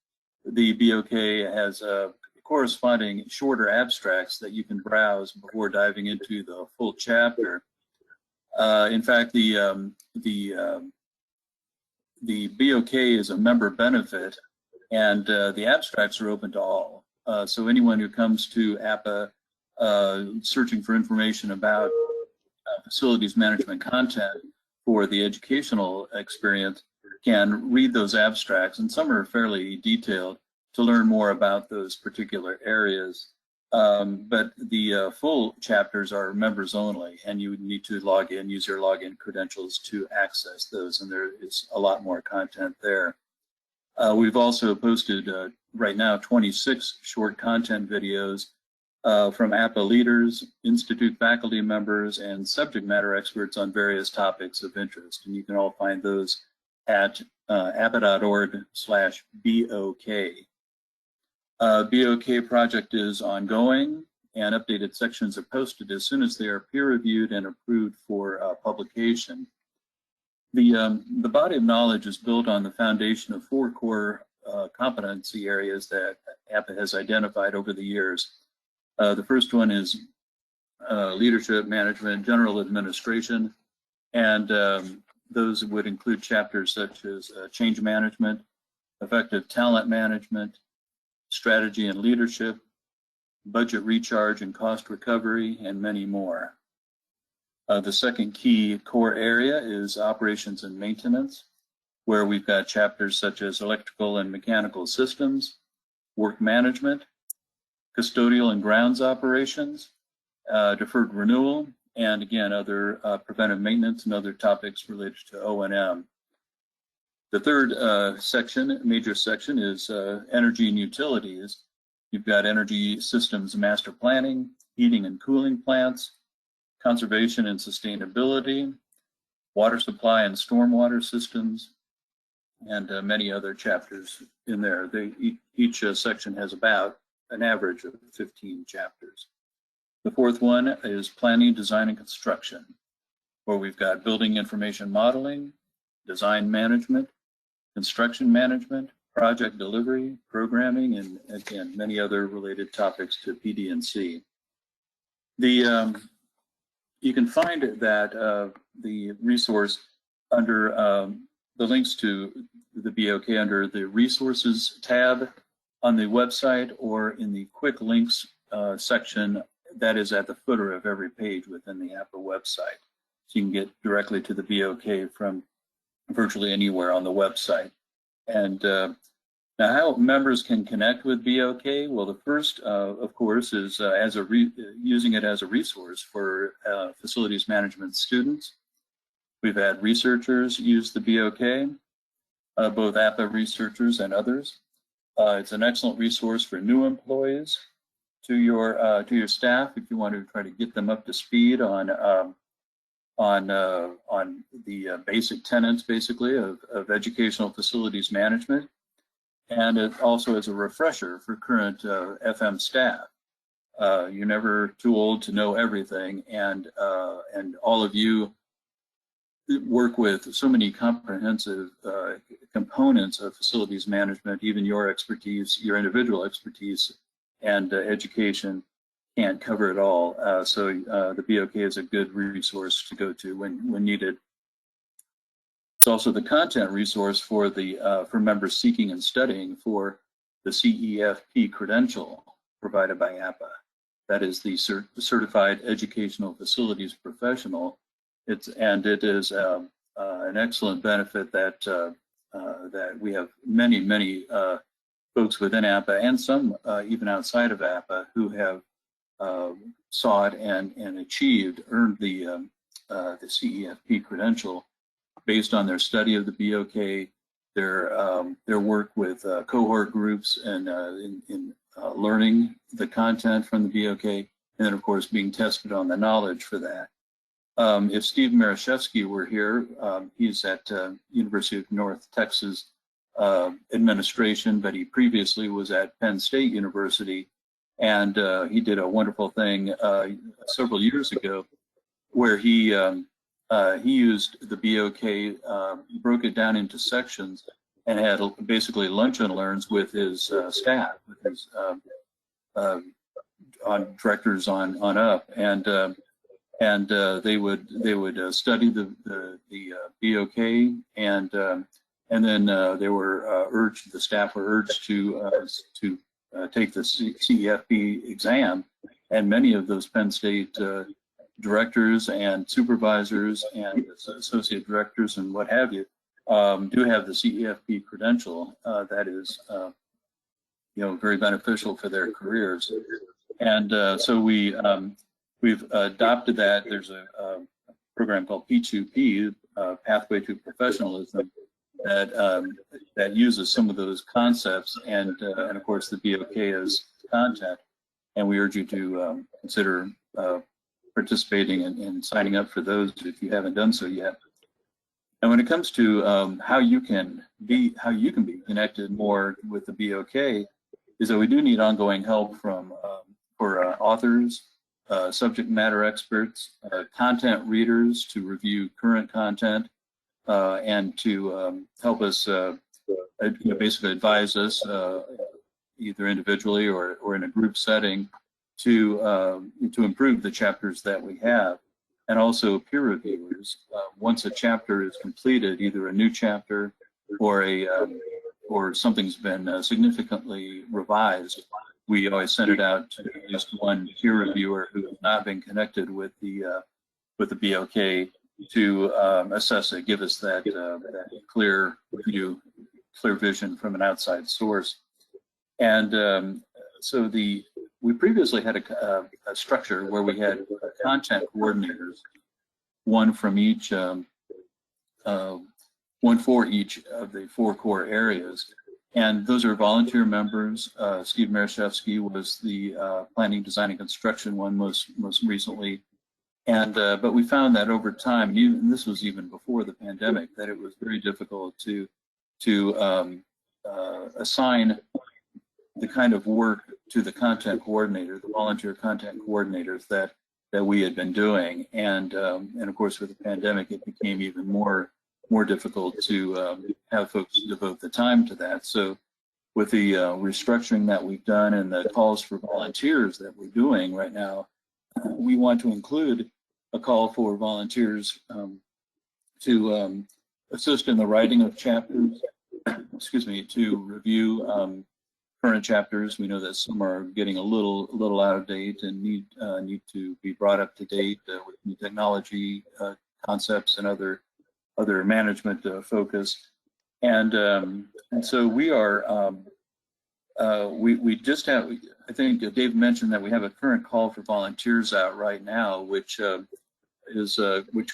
the BOK has corresponding shorter abstracts that you can browse before diving into the full chapter. In fact, the BOK is a member benefit, and the abstracts are open to all. So anyone who comes to Appa searching for information about facilities management content for the educational experience can read those abstracts, and some are fairly detailed, to learn more about those particular areas. But the full chapters are members only, and you would need to log in, use your login credentials to access those, and there is a lot more content there. We've also posted right now 26 short content videos from Appa leaders, Institute faculty members, and subject matter experts on various topics of interest. And you can all find those at appa.org/BOK. BOK project is ongoing, and updated sections are posted as soon as they are peer-reviewed and approved for publication. The body of knowledge is built on the foundation of 4 core competency areas that Appa has identified over the years. The first one is leadership, management, general administration, and those would include chapters such as change management, effective talent management, strategy and leadership, budget recharge and cost recovery, and many more. The second key core area is operations and maintenance, where we've got chapters such as electrical and mechanical systems, work management, custodial and grounds operations, deferred renewal, and again, other preventive maintenance and other topics related to O&M. The third major section is energy and utilities. You've got energy systems master planning, heating and cooling plants, conservation and sustainability, water supply and stormwater systems, and many other chapters in there. Each section has about an average of 15 chapters. The fourth one is planning, design, and construction, where we've got building information modeling, design management, construction management, project delivery, programming, and again, many other related topics to PD&C. You can find that the resource under the links to the BOK under the resources tab on the website, or in the quick links section that is at the footer of every page within the Appa website. So you can get directly to the BOK from virtually anywhere on the website. And now how members can connect with BOK? Well, the first, of course, is using it as a resource for facilities management students. We've had researchers use the BOK, both Appa researchers and others. It's an excellent resource for new employees, to your staff, if you want to try to get them up to speed on the basic tenets, basically, of educational facilities management. And it also is a refresher for current FM staff. You're never too old to know everything, and all of you work with so many comprehensive components of facilities management. Even your expertise, your individual expertise, and education can't cover it all. So the BOK is a good resource to go to when needed. It's also the content resource for members seeking and studying for the CEFP credential provided by Appa. That is the Certified Educational Facilities Professional. It is an excellent benefit that we have many folks within Appa, and some even outside of Appa, who have sought and earned the CEFP credential based on their study of the BOK, their work with cohort groups and in learning the content from the BOK, and then of course being tested on the knowledge for that. If Steve Marashevsky were here, he's at University of North Texas administration, but he previously was at Penn State University, and he did a wonderful thing several years ago where he used the BOK, broke it down into sections, and had basically lunch and learns with his staff, with his directors on up, and they would study the BOK, and then they were urged, the staff were urged to take the CEFP exam, and many of those Penn State directors and supervisors and associate directors and what have you do have the CEFP credential that is very beneficial for their careers. And so we've adopted that. There's a program called P2P, Pathway to Professionalism, that uses some of those concepts, and of course the BOK is content, and we urge you to consider participating and signing up for those if you haven't done so yet. And when it comes to how you can be connected more with the BOK, is that we do need ongoing help for authors, subject matter experts, content readers to review current content, and to help us basically advise us either individually or in a group setting to improve the chapters that we have, and also peer reviewers. Once a chapter is completed, either a new chapter or something's been significantly revised, we always send it out to at least one peer reviewer who has not been connected with the BOK to assess it, give us that clear view, clear vision from an outside source. And so we previously had a structure where we had content coordinators, one from each, one for each of the 4 core areas. And those are volunteer members. Steve Marashevsky was the planning, design, and construction one most recently. And but we found that over time, and this was even before the pandemic, that it was very difficult to assign the kind of work to the content coordinator, the volunteer content coordinators that we had been doing. And of course, with the pandemic, it became even more difficult to have folks devote the time to that. So with the restructuring that we've done and the calls for volunteers that we're doing right now, we want to include a call for volunteers to assist in the writing of chapters, to review current chapters. We know that some are getting a little out of date and need to be brought up to date with new technology concepts and other management focus. And so we are, we just have, I think Dave mentioned that we have a current call for volunteers out right now, which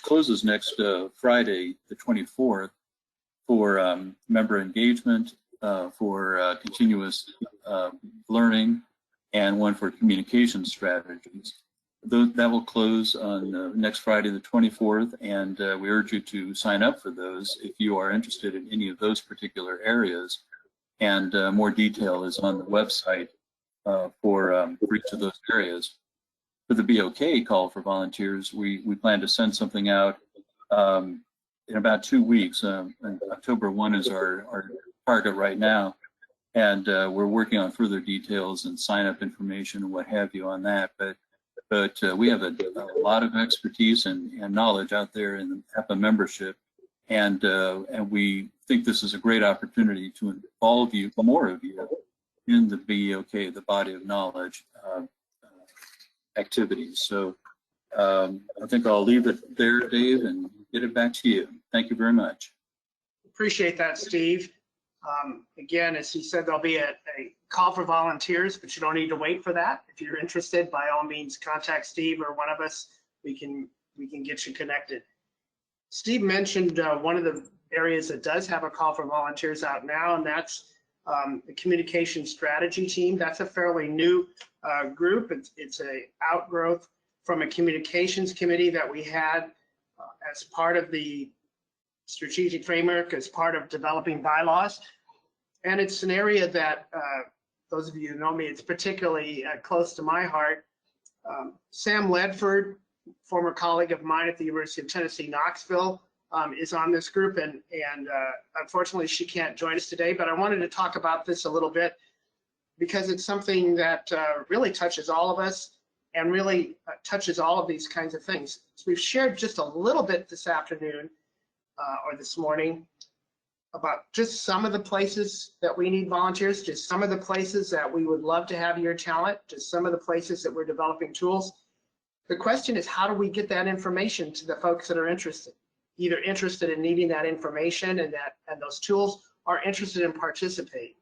closes next Friday, the 24th, for member engagement, for continuous learning, and one for communication strategies. That will close on next Friday, the 24th, and we urge you to sign up for those if you are interested in any of those particular areas. And more detail is on the website for each of those areas. For the BOK call for volunteers, we plan to send something out in about 2 weeks. And October 1 is our target right now, and we're working on further details and sign-up information and what have you on that. But we have a lot of expertise and knowledge out there in the Appa membership, and we think this is a great opportunity to involve you, more of you, in the BOK, the body of knowledge activities. So I think I'll leave it there, Dave, and get it back to you. Thank you very much. Appreciate that, Steve. Again, as he said, there'll be a call for volunteers, but you don't need to wait for that. If you're interested, by all means, contact Steve or one of us. We can get you connected. Steve mentioned one of the areas that does have a call for volunteers out now, and that's the communication strategy team. That's a fairly new group. It's a outgrowth from a communications committee that we had as part of the strategic framework, as part of developing bylaws. And it's an area that, those of you who know me, it's particularly close to my heart. Sam Ledford, former colleague of mine at the University of Tennessee, Knoxville, is on this group, and unfortunately she can't join us today, but I wanted to talk about this a little bit because it's something that really touches all of us and really touches all of these kinds of things. So we've shared just a little bit this afternoon or this morning about just some of the places that we need volunteers, just some of the places that we would love to have your talent, just some of the places that we're developing tools. The question is, how do we get that information to the folks that are interested, either interested in needing that information and those tools, or interested in participating?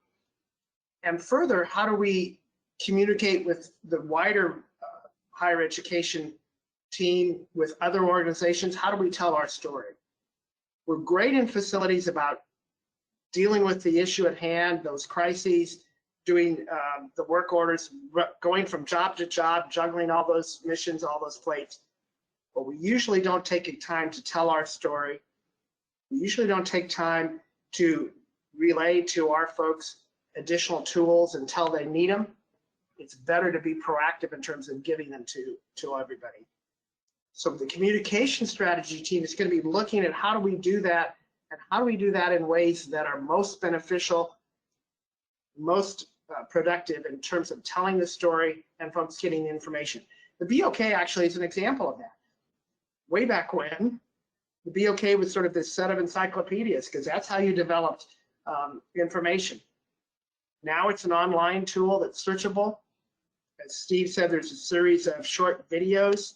And further, how do we communicate with the wider higher education team, with other organizations? How do we tell our story? We're great in facilities about dealing with the issue at hand, those crises, doing the work orders, going from job to job, juggling all those missions, all those plates. But we usually don't take time to tell our story. We usually don't take time to relay to our folks additional tools until they need them. It's better to be proactive in terms of giving them to everybody. So the communication strategy team is going to be looking at how do we do that, and how do we do that in ways that are most beneficial, most productive in terms of telling the story and folks getting the information. The BOK actually is an example of that. Way back when, the BOK was sort of this set of encyclopedias, because that's how you developed information. Now it's an online tool that's searchable. As Steve said, there's a series of short videos.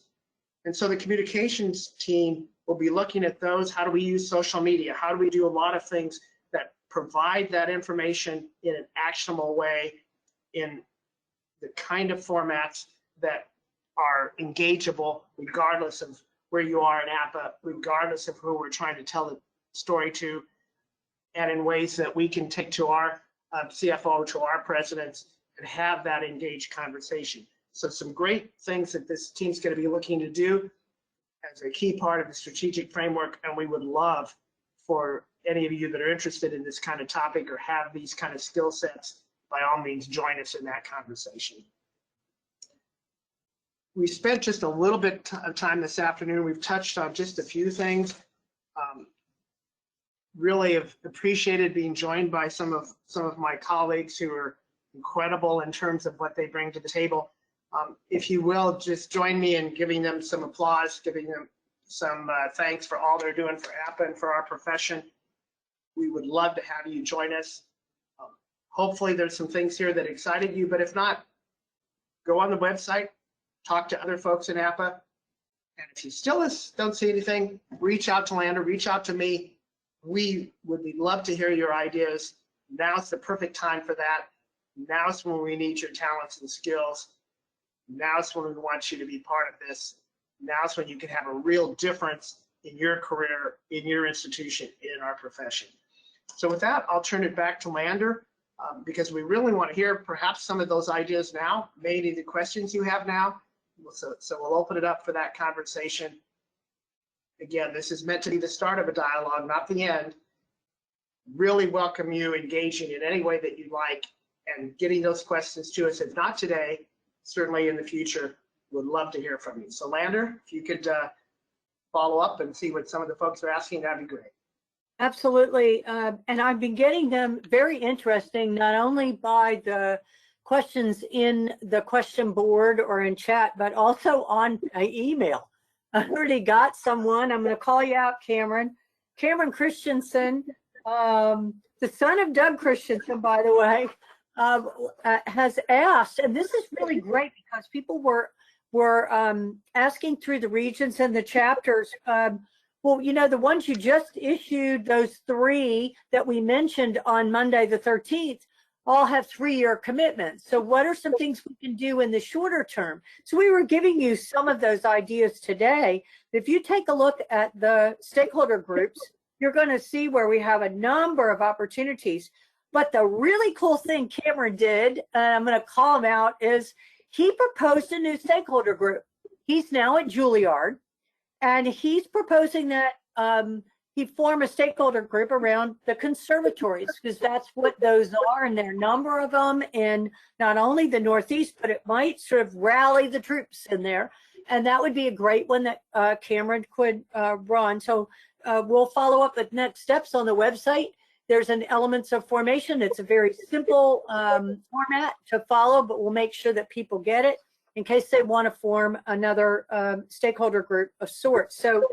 And so the communications team will be looking at those. How do we use social media? How do we do a lot of things that provide that information in an actionable way, in the kind of formats that are engageable regardless of where you are in Appa, regardless of who we're trying to tell the story to, and in ways that we can take to our CFO, to our presidents, and have that engaged conversation. So some great things that this team's going to be looking to do as a key part of the strategic framework, and we would love for any of you that are interested in this kind of topic or have these kind of skill sets, by all means, join us in that conversation. We spent just a little bit of time this afternoon. We've touched on just a few things. Really have appreciated being joined by some of my colleagues who are incredible in terms of what they bring to the table. If you will, just join me in giving them some applause, giving them some thanks for all they're doing for Appa and for our profession. We would love to have you join us. Hopefully there's some things here that excited you, but if not, go on the website, talk to other folks in Appa, and if you still don't see anything, reach out to Lander, reach out to me. We would love to hear your ideas. Now's the perfect time for that. Now's when we need your talents and skills. Now's when we want you to be part of this. Now's when you can have a real difference in your career, in your institution, in our profession. So with that, I'll turn it back to Lander, because we really want to hear perhaps some of those ideas now, maybe the questions you have now. So we'll open it up for that conversation. Again, this is meant to be the start of a dialogue, not the end. Really welcome you engaging in any way that you like and getting those questions to us. If not today, certainly in the future, would love to hear from you. So Lander, if you could follow up and see what some of the folks are asking, that'd be great. Absolutely. And I've been getting them very interesting, not only by the questions in the question board or in chat, but also on email. I already got someone. I'm going to call you out, Cameron. Cameron Christensen, the son of Doug Christensen, by the way, has asked, and this is really great because people were asking through the regions and the chapters. Well, you know, the ones you just issued, those 3 that we mentioned on Monday the 13th, all have 3-year commitments. So what are some things we can do in the shorter term? So we were giving you some of those ideas today. If you take a look at the stakeholder groups, you're going to see where we have a number of opportunities. But the really cool thing Cameron did, and I'm going to call him out, is he proposed a new stakeholder group. He's now at Juilliard, and he's proposing that he form a stakeholder group around the conservatories, because that's what those are, and there are a number of them in not only the Northeast, but it might sort of rally the troops in there. And that would be a great one that Cameron could run. So we'll follow up with next steps on the website. There's an elements of formation. It's a very simple format to follow, but we'll make sure that people get it in case they want to form another stakeholder group of sorts. So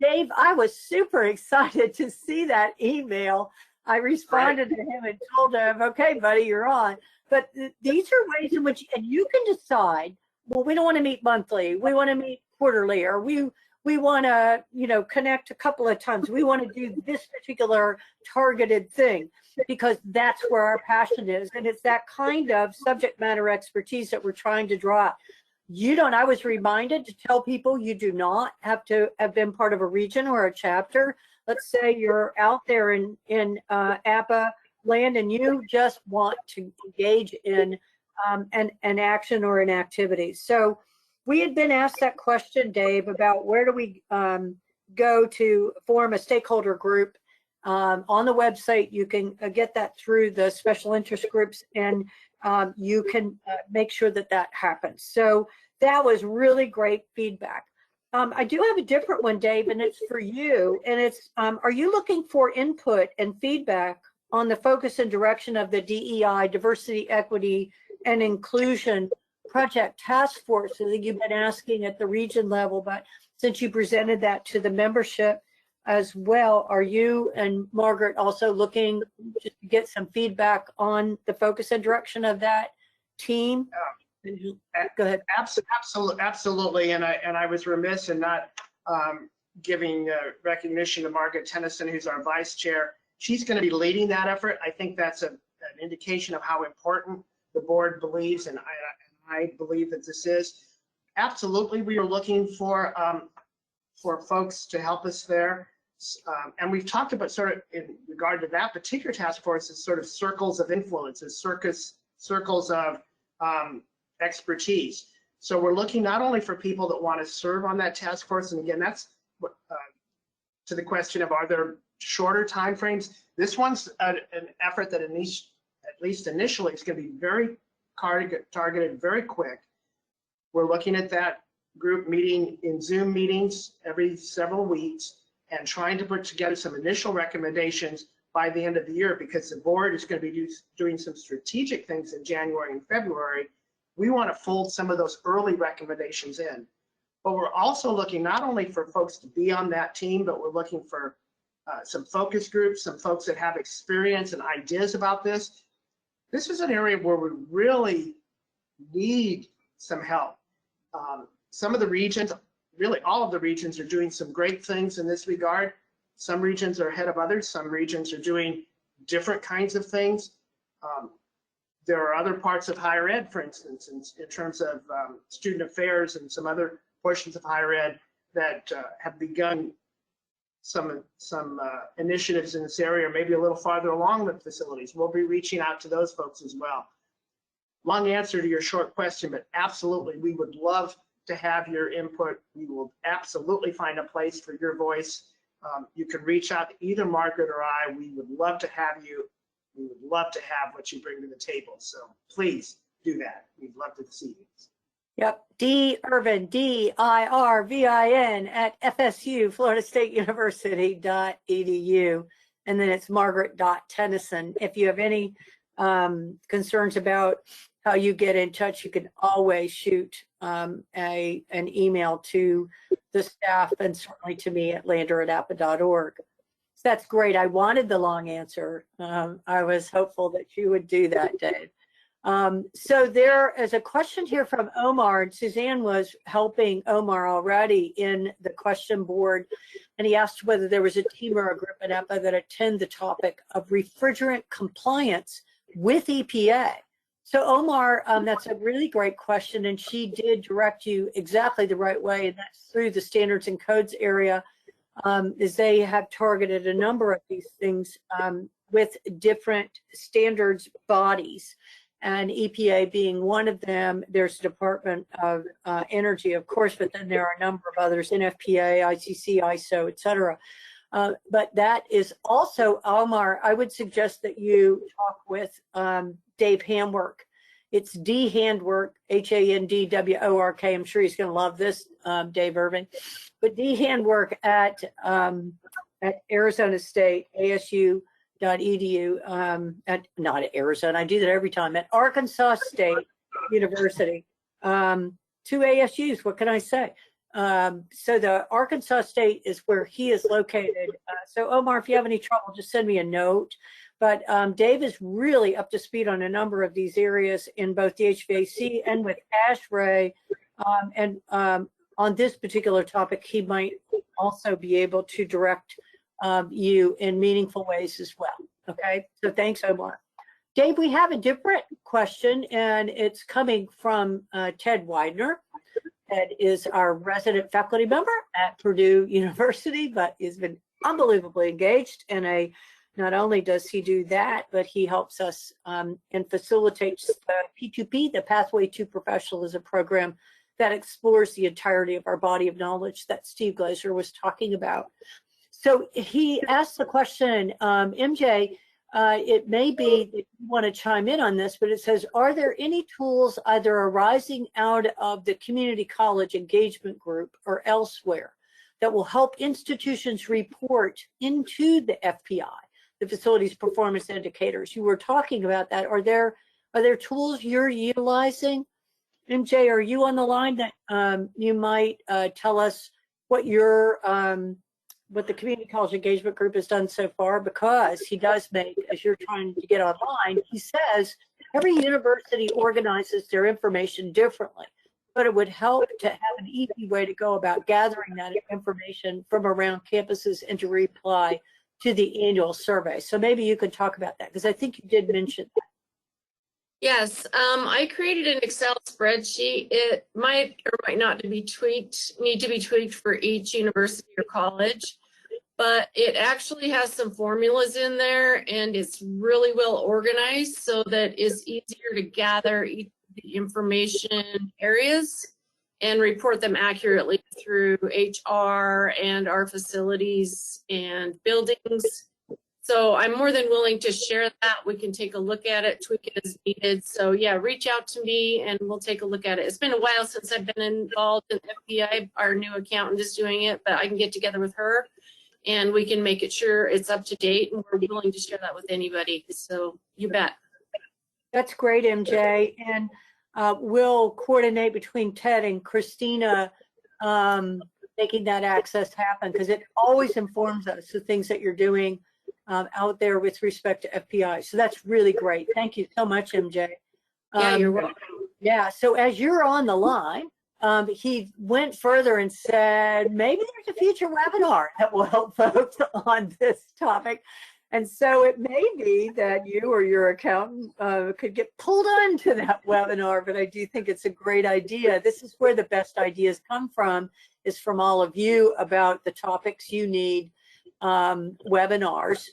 Dave, I was super excited to see that email. I responded to him and told him, okay, buddy, you're on. But these are ways in which, and you can decide, well, we don't want to meet monthly. We want to meet quarterly, or we want to, connect a couple of times. We want to do this particular targeted thing because that's where our passion is. And it's that kind of subject matter expertise that we're trying to draw. I was reminded to tell people you do not have to have been part of a region or a chapter. Let's say you're out there in Appa land and you just want to engage in an action or an activity. So we had been asked that question, Dave, about where do we go to form a stakeholder group. On the website, you can get that through the special interest groups, and you can make sure that that happens. So that was really great feedback. I do have a different one, Dave, and it's for you. And it's, are you looking for input and feedback on the focus and direction of the DEI, diversity, equity, and inclusion project task force that you've been asking at the region level? But since you presented that to the membership as well, are you and Margaret also looking to get some feedback on the focus and direction of that team? Go ahead. Absolutely. And I was remiss in not giving recognition to Margaret Tennyson, who's our vice chair. She's going to be leading that effort. I think that's an indication of how important the board believes, and I believe that this is. Absolutely, we are looking for folks to help us there. And we've talked about, sort of in regard to that particular task force, as sort of circles of influence, as circles of expertise. So we're looking not only for people that want to serve on that task force, and again, that's to the question of, are there shorter timeframes? This one's an effort that at least initially is going to be very targeted, very quick. We're looking at that group meeting in Zoom meetings every several weeks and trying to put together some initial recommendations by the end of the year, because the board is going to be doing some strategic things in January and February. We want to fold some of those early recommendations in. But we're also looking not only for folks to be on that team, but we're looking for some focus groups, some folks that have experience and ideas about this. This is an area where we really need some help. Some of the regions, really all of the regions, are doing some great things in this regard. Some regions are ahead of others. Some regions are doing different kinds of things. There are other parts of higher ed, for instance, in terms of student affairs and some other portions of higher ed that have begun some initiatives in this area, maybe a little farther along the facilities. We'll be reaching out to those folks as well. Long answer to your short question, but absolutely, we would love to have your input. We will absolutely find a place for your voice. You can reach out to either Margaret or I. We would love to have you. We would love to have what you bring to the table. So please do that. We'd love to see you. Yep, D. Irvin, DIRVIN at FSU, Florida State University.edu. And then it's Margaret.Tennyson. If you have any concerns about how you get in touch, you can always shoot an email to the staff and certainly to me at lander@appa.org. So that's great. I wanted the long answer. I was hopeful that you would do that, Dave. So there is a question here from Omar, and Suzanne was helping Omar already in the question board, and he asked whether there was a team or a group at Appa that attend the topic of refrigerant compliance with EPA. So Omar, that's a really great question, and she did direct you exactly the right way, and that's through the standards and codes area, is they have targeted a number of these things with different standards bodies, and EPA being one of them. There's the Department of Energy, of course, but then there are a number of others, NFPA, ICC, ISO, et cetera. But that is also, Omar, I would suggest that you talk with Dave Handwork. It's D Handwork, HANDWORK. I'm sure he's going to love this, Dave Irvin. But D Handwork at Arizona State, ASU.edu, not at Arizona, I do that every time, at Arkansas State University. Two ASUs, what can I say? So the Arkansas State is where he is located. So Omar, if you have any trouble, just send me a note. But Dave is really up to speed on a number of these areas in both the HVAC and with ASHRAE. And on this particular topic, he might also be able to direct you in meaningful ways as well. Okay, so thanks, Omar. Dave, we have a different question, and it's coming from Ted Widener. Ted is our resident faculty member at Purdue University, but has been unbelievably engaged in a, not only does he do that, but he helps us and facilitates the P2P, the Pathway to Professionalism program that explores the entirety of our body of knowledge that Steve Glazer was talking about. So he asked the question, MJ, it may be that you want to chime in on this, but it says, are there any tools either arising out of the community college engagement group or elsewhere that will help institutions report into the FPI, the facilities performance indicators? You were talking about that. Are there tools you're utilizing? MJ, are you on the line that you might tell us what your what the community college engagement group has done so far? Because he does make, as you're trying to get online, he says every university organizes their information differently, but it would help to have an easy way to go about gathering that information from around campuses and to reply to the annual survey. So maybe you could talk about that, because I think you did mention that. Yes, I created an Excel spreadsheet. It might or might not need to be tweaked for each university or college, but it actually has some formulas in there, and it's really well organized so that it's easier to gather each of the information areas and report them accurately through HR and our facilities and buildings. So I'm more than willing to share that. We can take a look at it, tweak it as needed. So yeah, reach out to me and we'll take a look at it. It's been a while since I've been involved in FBI. Our new accountant is doing it, but I can get together with her and we can make it sure it's up to date, and we're willing to share that with anybody. So you bet. That's great, MJ. And we'll coordinate between Ted and Christina making that access happen, because it always informs us the things that you're doing out there with respect to FPI. So that's really great. Thank you so much, MJ. Yeah, you're welcome. Yeah, so as you're on the line, he went further and said, maybe there's a future webinar that will help folks on this topic. And so it may be that you or your accountant could get pulled onto that webinar, but I do think it's a great idea. This is where the best ideas come from, is from all of you about the topics you need webinars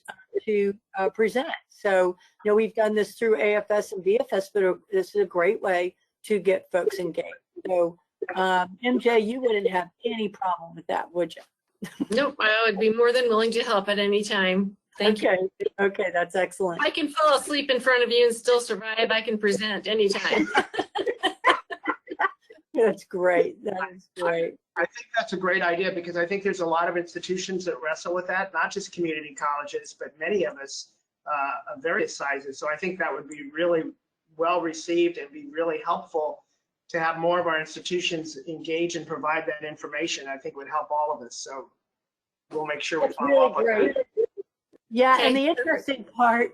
to present. So, you know, we've done this through AFS and VFS, but this is a great way to get folks engaged. So, MJ, you wouldn't have any problem with that, would you? Nope, I would be more than willing to help at any time. Thank you. Okay, that's excellent. I can fall asleep in front of you and still survive. I can present anytime. That's great. That is great. I think that's a great idea, because I think there's a lot of institutions that wrestle with that, not just community colleges, but many of us of various sizes. So I think that would be really well received and be really helpful to have more of our institutions engage and provide that information. I think would help all of us. So we'll make sure we follow up with that. Yeah, and the interesting part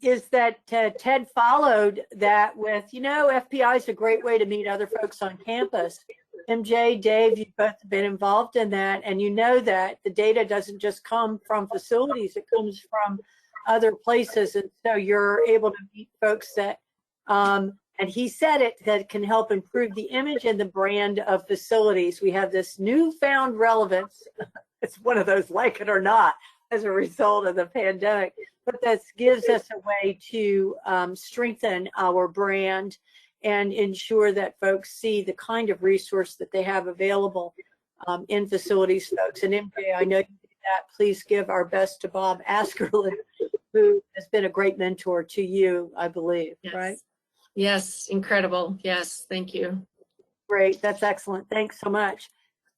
is that Ted followed that with, you know, FPI is a great way to meet other folks on campus. MJ, Dave, you've both been involved in that, and you know that the data doesn't just come from facilities, it comes from other places, and so you're able to meet folks that, and he said it, that can help improve the image and the brand of facilities. We have this newfound relevance. It's one of those, like it or not, as a result of the pandemic, but that gives us a way to strengthen our brand and ensure that folks see the kind of resource that they have available in facilities folks. And MJ, I know you do that. Please give our best to Bob Askerlin, who has been a great mentor to you, I believe, Yes. right? Yes, incredible. Yes, thank you. Great, that's excellent. Thanks so much.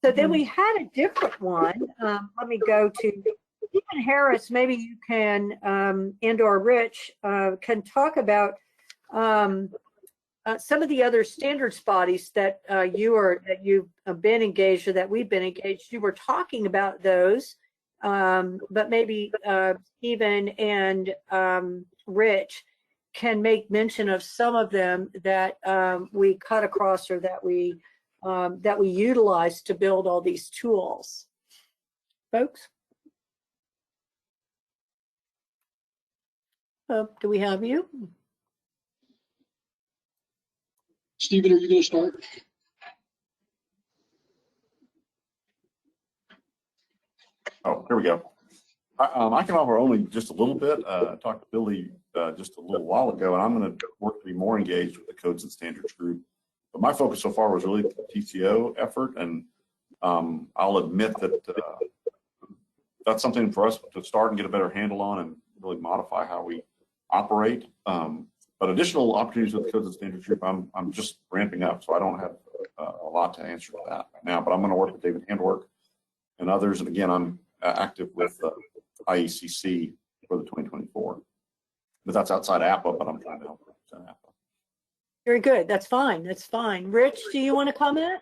So then we had a different one. Let me go to Stephen Harris. Maybe you can, and/or Rich, can talk about some of the other standards bodies that you've been engaged or that we've been engaged. You were talking about those, but maybe Stephen and Rich can make mention of some of them that we cut across or that we utilize to build all these tools. Folks? Do we have you? Stephen, are you going to start? Oh, here we go. I can offer only just a little bit. I talked to Billy just a little while ago, and I'm going to work to be more engaged with the Codes and Standards group. But my focus so far was really the TCO effort, and I'll admit that that's something for us to start and get a better handle on and really modify how we operate. But additional opportunities with the Codes and Standards group, I'm just ramping up, so I don't have a lot to answer to that right now. But I'm going to work with David Handwork and others, and again, I'm active with IECC for the 2024. But that's outside Appa, but I'm trying to help represent Appa. Very good. That's fine. That's fine. Rich, do you want to comment?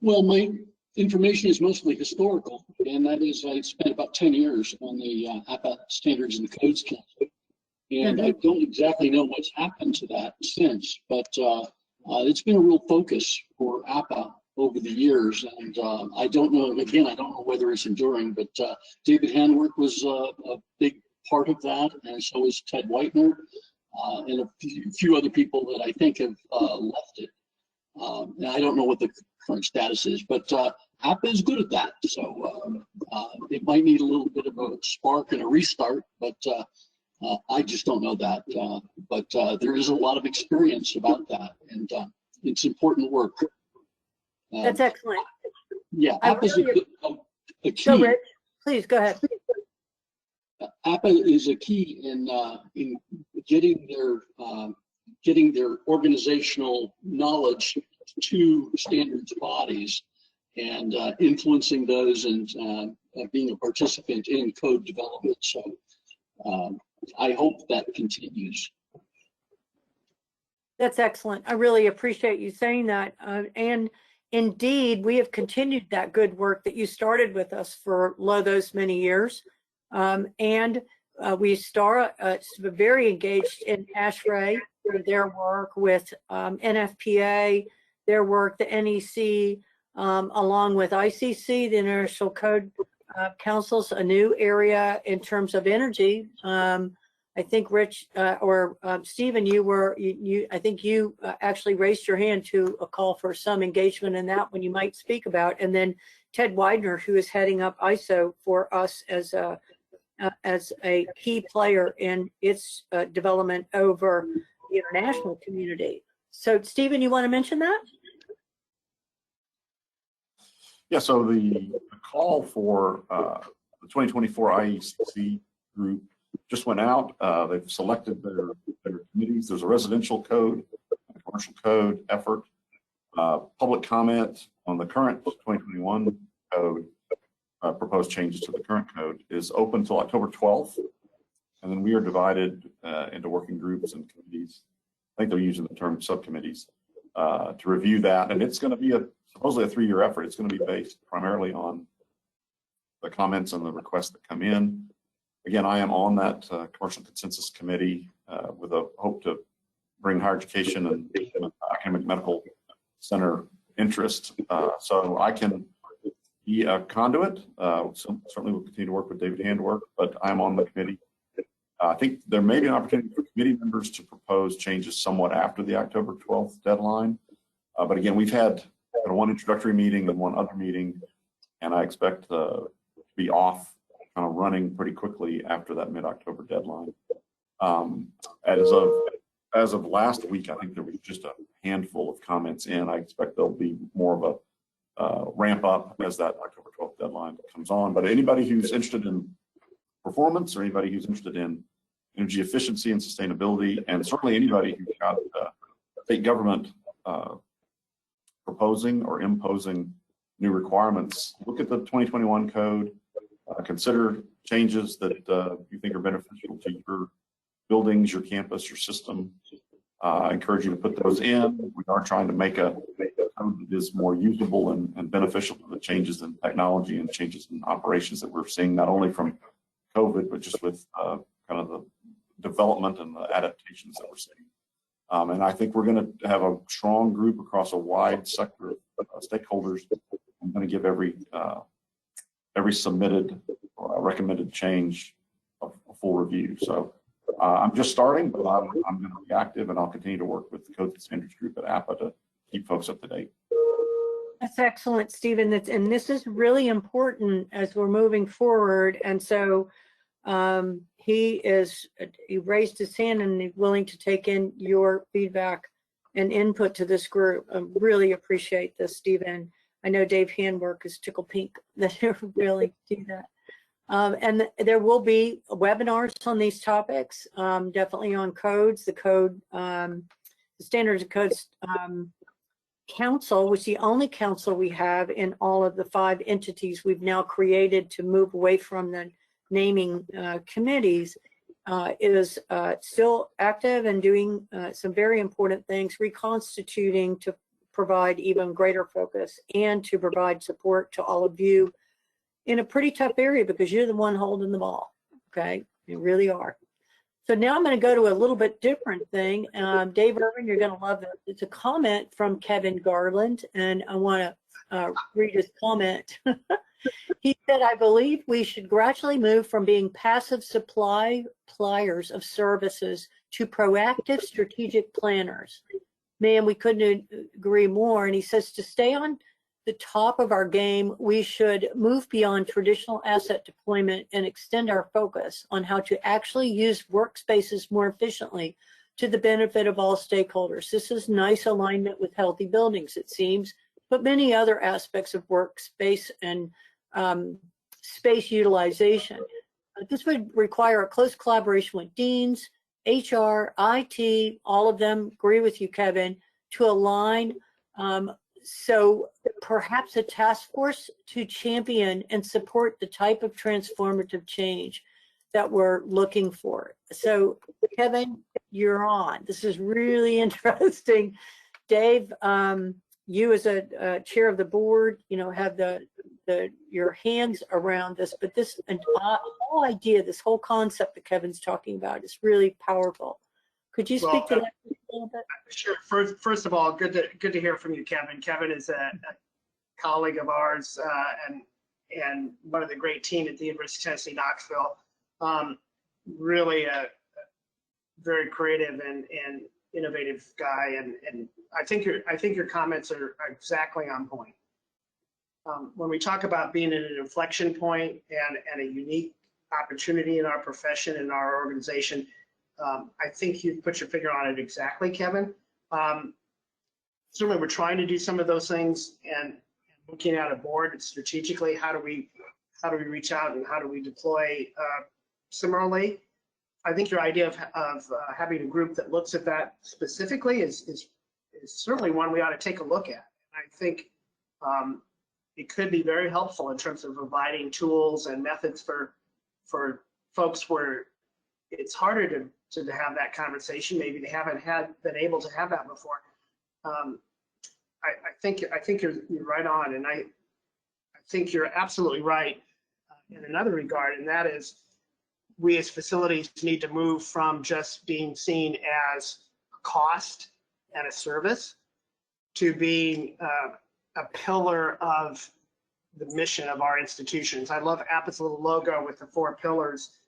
Well, my information is mostly historical, and that is I spent about 10 years on the Appa Standards and Codes Council. And I don't exactly know what's happened to that since, but it's been a real focus for Appa over the years. And I don't know, again, I don't know whether it's enduring, but David Handwork was a big part of that, and so is Ted Whitener, and a few other people that I think have left it. And I don't know what the current status is, but Appa is good at that. So it might need a little bit of a spark and a restart, but I just don't know that. But there is a lot of experience about that, and it's important work. That's excellent. Yeah, Appa's a key. So Rich, please go ahead. Appa is a key in getting their organizational knowledge to standards bodies and influencing those and being a participant in code development. So I hope that continues. That's excellent. I really appreciate you saying that. And indeed, we have continued that good work that you started with us for those many years. And we very engaged in ASHRAE, their work with NFPA, their work, the NEC, along with ICC, the International Code Council's a new area in terms of energy. I think Rich or Stephen, I think you actually raised your hand to a call for some engagement in that one you might speak about. And then Ted Widener, who is heading up ISO for us as a key player in its development over the international community. So Stephen, you want to mention that? Yeah, so the call for the 2024 IECC group just went out. They've selected their committees. There's a residential code, a commercial code effort, public comment on the current 2021 code, proposed changes to the current code is open until October 12th. And then we are divided into working groups and committees. I think they're using the term subcommittees to review that. And it's going to be supposedly a 3-year effort. It's going to be based primarily on the comments and the requests that come in. Again, I am on that commercial consensus committee with a hope to bring higher education and academic medical center interest. So I can be a conduit. So certainly we'll continue to work with David Handwork, but I'm on the committee I think there may be an opportunity for committee members to propose changes somewhat after the October 12th deadline. But again, we've had one introductory meeting and one other meeting, and I expect to be off kind of running pretty quickly after that mid-October deadline. As of last week, I think there was just a handful of comments in. I expect there'll be more of a ramp up as that October 12th deadline comes on. But anybody who's interested in performance, or anybody who's interested in energy efficiency and sustainability, and certainly anybody who's got state government proposing or imposing new requirements, look at the 2021 code, consider changes that you think are beneficial to your buildings, your campus, your system. I encourage you to put those in. We are trying to make a code that is more usable and beneficial to the changes in technology and changes in operations that we're seeing, not only from COVID, but just with kind of the development and the adaptations that we're seeing. And I think we're going to have a strong group across a wide sector of stakeholders. I'm going to give every submitted or recommended change a full review. So I'm just starting, but I'm going to be active, and I'll continue to work with the Codes and Standards Group at Appa to keep folks up to date. That's excellent, Stephen. And this is really important as we're moving forward. And so he raised his hand and he's willing to take in your feedback and input to this group. I really appreciate this, Stephen. I know Dave Handwork is tickle pink that you really do that. And there will be webinars on these topics, definitely on codes, the Standards and Codes Council, which is the only council we have in all of the 5 entities we've now created to move away from the naming committees, is still active and doing some very important things, reconstituting to provide even greater focus and to provide support to all of you in a pretty tough area, because you're the one holding the ball. Okay, you really are. So now I'm going to go to a little bit different thing. Dave Irvin, you're going to love it. It's a comment from Kevin Garland, and I want to read his comment. He said, I believe we should gradually move from being passive suppliers of services to proactive strategic planners. Man, we couldn't agree more. And he says, to stay on the top of our game, we should move beyond traditional asset deployment and extend our focus on how to actually use workspaces more efficiently to the benefit of all stakeholders. This is nice alignment with healthy buildings, it seems, but many other aspects of workspace and space utilization. This would require a close collaboration with deans, HR, IT, all of them, agree with you, Kevin, to align. So perhaps a task force to champion and support the type of transformative change that we're looking for. So Kevin, you're on. This is really interesting. Dave, you as a chair of the board, have your hands around this, but this whole idea, this whole concept that Kevin's talking about is really powerful. Could you speak to that a little bit? Sure. First of all, good to hear from you, Kevin. Kevin is a colleague of ours and one of the great team at the University of Tennessee, Knoxville. Really a very creative and innovative guy, and I think your comments are exactly on point. When we talk about being at an inflection point and a unique opportunity in our profession and our organization, I think you put your finger on it exactly, Kevin. Certainly, we're trying to do some of those things, and looking at a board strategically. How do we reach out and how do we deploy? Similarly, I think your idea of having a group that looks at that specifically is certainly one we ought to take a look at. I think it could be very helpful in terms of providing tools and methods for folks where it's harder to have that conversation. Maybe they haven't been able to have that before. I think you're right on, and I think you're absolutely right in another regard, and that is we as facilities need to move from just being seen as a cost and a service to being a pillar of the mission of our institutions. I love Appa's little logo with the 4 pillars.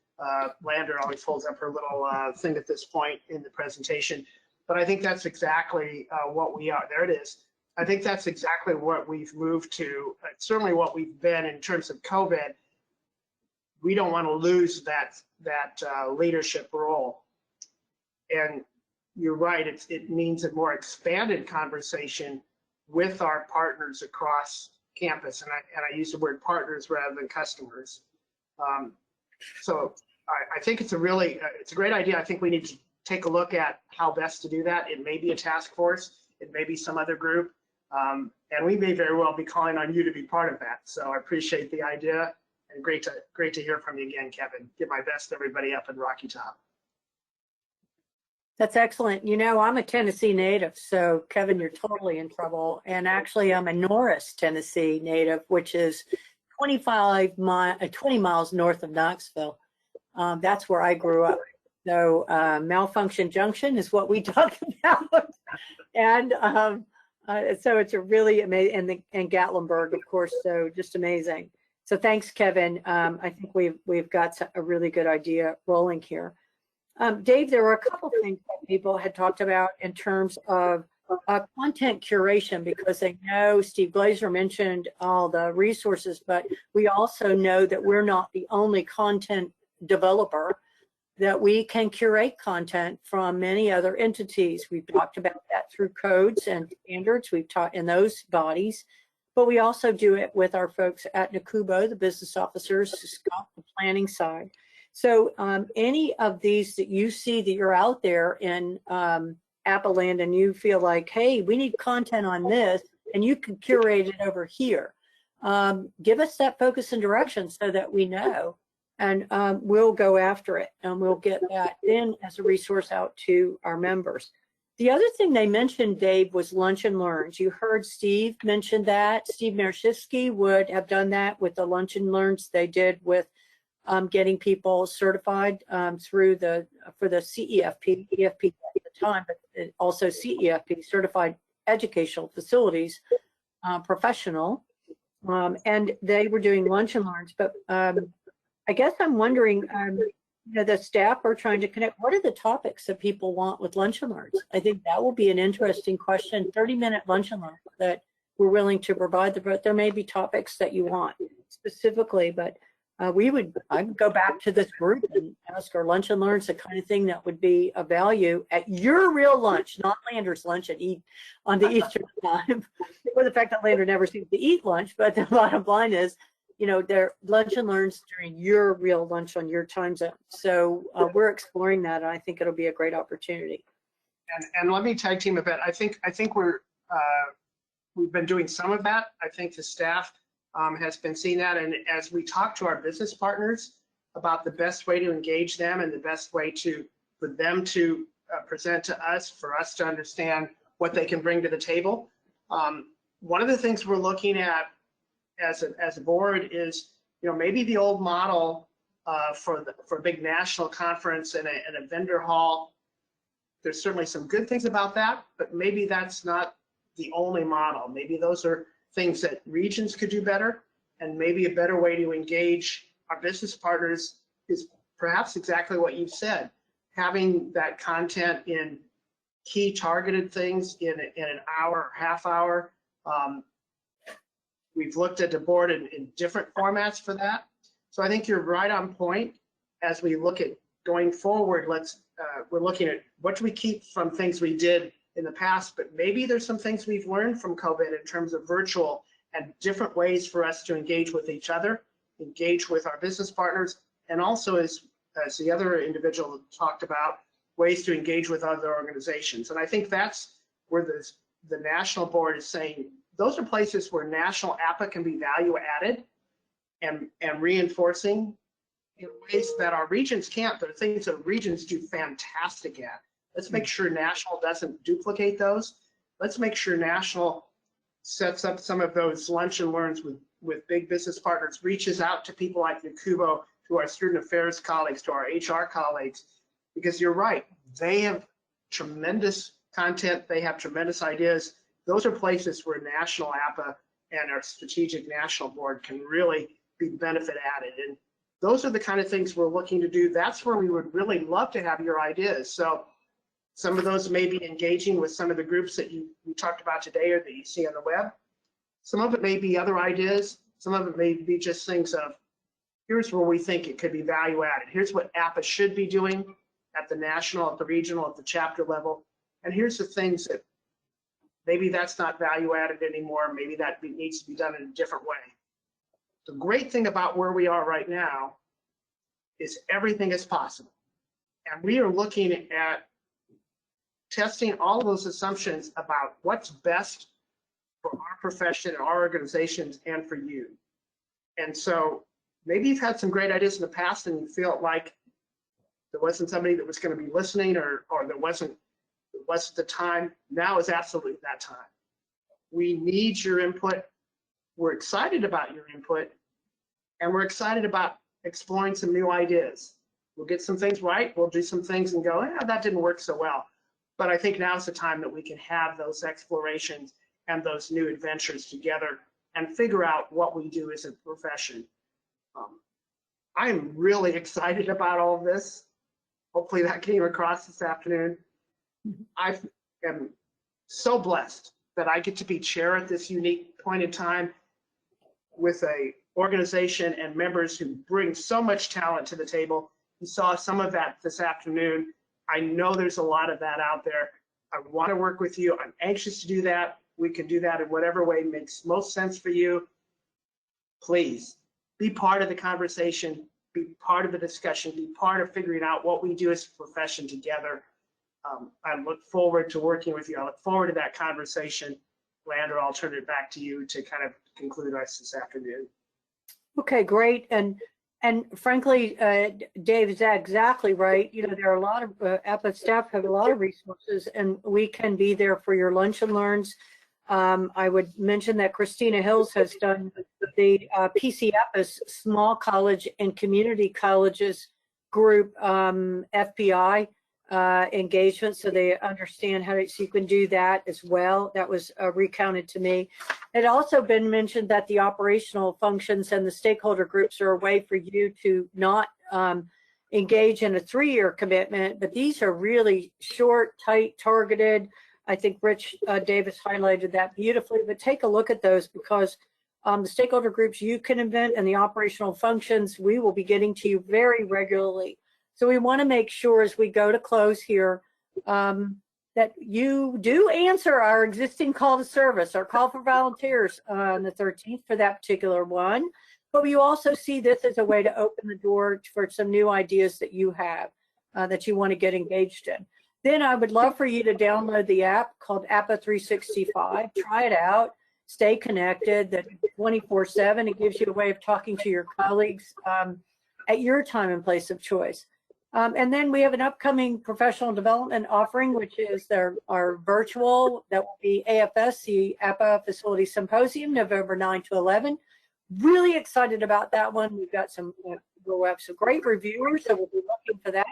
Lander always holds up her little thing at this point in the presentation. But I think that's exactly what we are. There it is. I think that's exactly what we've moved to. Certainly what we've been in terms of COVID. We don't want to lose that leadership role. And you're right, it means a more expanded conversation with our partners across campus. And I use the word partners rather than customers. So I think it's a great idea. I think we need to take a look at how best to do that. It may be a task force, it may be some other group, and we may very well be calling on you to be part of that. So I appreciate the idea, and great to hear from you again, Kevin. Give my best to everybody up in Rocky Top. That's excellent. You know, I'm a Tennessee native, so Kevin, you're totally in trouble. And actually, I'm a Norris, Tennessee native, which is 20 miles north of Knoxville. That's where I grew up. So Malfunction Junction is what we talk about. And so it's a really amazing, and Gatlinburg, of course, so just amazing. So thanks, Kevin. I think we've got a really good idea rolling here. Dave, there were a couple things that people had talked about in terms of content curation, because they know Steve Glazer mentioned all the resources, but we also know that we're not the only content developer, that we can curate content from many other entities. We've talked about that through codes and standards. We've taught in those bodies, but we also do it with our folks at NACUBO, the business officers, Scott, the planning side. So any of these that you see that you're out there in Appa land and you feel like, hey, we need content on this, and you can curate it over here. Give us that focus and direction so that we know, and we'll go after it, and we'll get that in as a resource out to our members. The other thing they mentioned, Dave, was lunch and learns. You heard Steve mention that. Steve Marashevsky would have done that with the lunch and learns they did with getting people certified through for the CEFP, EFP at the time, but also CEFP, Certified Educational Facilities Professional, and they were doing lunch and learns. But I guess I'm wondering, you know, the staff are trying to connect. What are the topics that people want with lunch and learns? I think that will be an interesting question. 30-minute lunch and learn that we're willing to provide. But there may be topics that you want specifically, but I would go back to this group and ask our lunch and learns the kind of thing that would be of value at your real lunch, not Lander's lunch on the Eastern time, or the fact that Lander never seems to eat lunch. But the bottom line is, you know, their lunch and learns during your real lunch on your time zone. So we're exploring that, and I think it'll be a great opportunity. And let me tag team a bit. I think we've been doing some of that. I think the staff has been seeing that, and as we talk to our business partners about the best way to engage them and the best way for them to present to us, for us to understand what they can bring to the table. One of the things we're looking at as a board is, you know, maybe the old model for a big national conference and a vendor hall. There's certainly some good things about that, but maybe that's not the only model. Maybe those are things that regions could do better, and maybe a better way to engage our business partners is perhaps exactly what you've said, having that content in key targeted things in an hour or half hour. We've looked at the board in different formats for that. So I think you're right on point. As we look at going forward, we're looking at what do we keep from things we did in the past, but maybe there's some things we've learned from COVID in terms of virtual and different ways for us to engage with each other, engage with our business partners, and also as the other individual talked about, ways to engage with other organizations. And I think that's where the national board is saying, those are places where national Appa can be value added and reinforcing in ways that our regions can't. There are things that regions do fantastic at. Let's make sure national doesn't duplicate those. Let's make sure national sets up some of those lunch and learns with big business partners, reaches out to people like NACUBO, to our student affairs colleagues, to our HR colleagues, because you're right, they have tremendous content, they have tremendous ideas. Those are places where national Appa and our strategic national board can really be benefit added. those are the kind of things we're looking to do. That's where we would really love to have your ideas. So some of those may be engaging with some of the groups that you talked about today or that you see on the web. Some of it may be other ideas. Some of it may be just things of, here's where we think it could be value added. Here's what Appa should be doing at the national, at the regional, at the chapter level. And here's the things that maybe that's not value added anymore. Maybe that needs to be done in a different way. The great thing about where we are right now is everything is possible. And we are looking at testing all of those assumptions about what's best for our profession and our organizations and for you. And so maybe you've had some great ideas in the past and you feel like there wasn't somebody that was going to be listening or there wasn't the time. Now is absolutely that time. We need your input. We're excited about your input, and we're excited about exploring some new ideas. We'll get some things right. We'll do some things and go, that didn't work so well. But I think now's the time that we can have those explorations and those new adventures together and figure out what we do as a profession. I'm really excited about all of this. Hopefully that came across this afternoon. I am so blessed that I get to be chair at this unique point in time with a organization and members who bring so much talent to the table. You saw some of that this afternoon. I know there's a lot of that out there. I want to work with you. I'm anxious to do that. We can do that in whatever way makes most sense for you. Please be part of the conversation, be part of the discussion, be part of figuring out what we do as a profession together. I look forward to working with you. I look forward to that conversation. Lander, I'll turn it back to you to kind of conclude us this afternoon. Okay, great. And frankly, Dave is exactly right. You know, there are a lot of Appa staff have a lot of resources, and we can be there for your lunch and learns. I would mention that Christina Hills has done the PCAPA's Small College and Community Colleges group FPI engagement, so they understand how to, so you can do that as well. That was recounted to me. It also been mentioned that the operational functions and the stakeholder groups are a way for you to not engage in a 3-year commitment, but these are really short, tight, targeted. I think Rich Davis highlighted that beautifully, but take a look at those because the stakeholder groups you can invent and the operational functions we will be getting to you very regularly. So we want to make sure as we go to close here that you do answer our existing call to service, our call for volunteers on the 13th for that particular one. But you also see this as a way to open the door for some new ideas that you have that you want to get engaged in. Then I would love for you to download the app called Appa 365. Try it out. Stay connected. That 24/7. It gives you a way of talking to your colleagues at your time and place of choice. And then we have an upcoming professional development offering, which is our virtual, that will be AFS, the Appa Facility Symposium, November 9 to 11. Really excited about that one. We've got we'll have some great reviewers, so we'll be looking for that.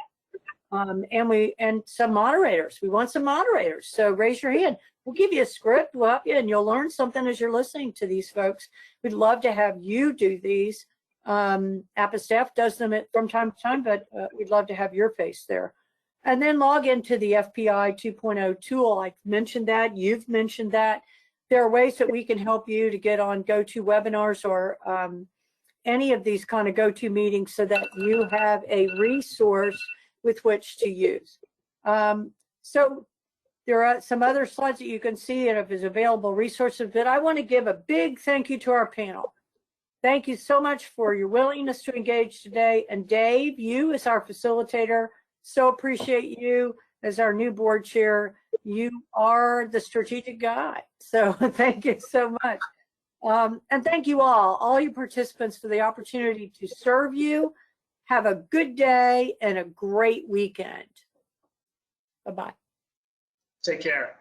And some moderators. We want some moderators. So raise your hand. We'll give you a script, we'll help you, and you'll learn something as you're listening to these folks. We'd love to have you do these. Appa staff does them from time to time, but we'd love to have your face there. And then log into the FPI 2.0 tool. I mentioned that, you've mentioned that. There are ways that we can help you to get on GoToWebinars or any of these kind of go-to meetings so that you have a resource with which to use. So there are some other slides that you can see and if it's available resources, but I want to give a big thank you to our panel. Thank you so much for your willingness to engage today. And Dave, you as our facilitator, so appreciate you as our new board chair. You are the strategic guy. So thank you so much. And thank you all you participants for the opportunity to serve you. Have a good day and a great weekend. Bye-bye. Take care.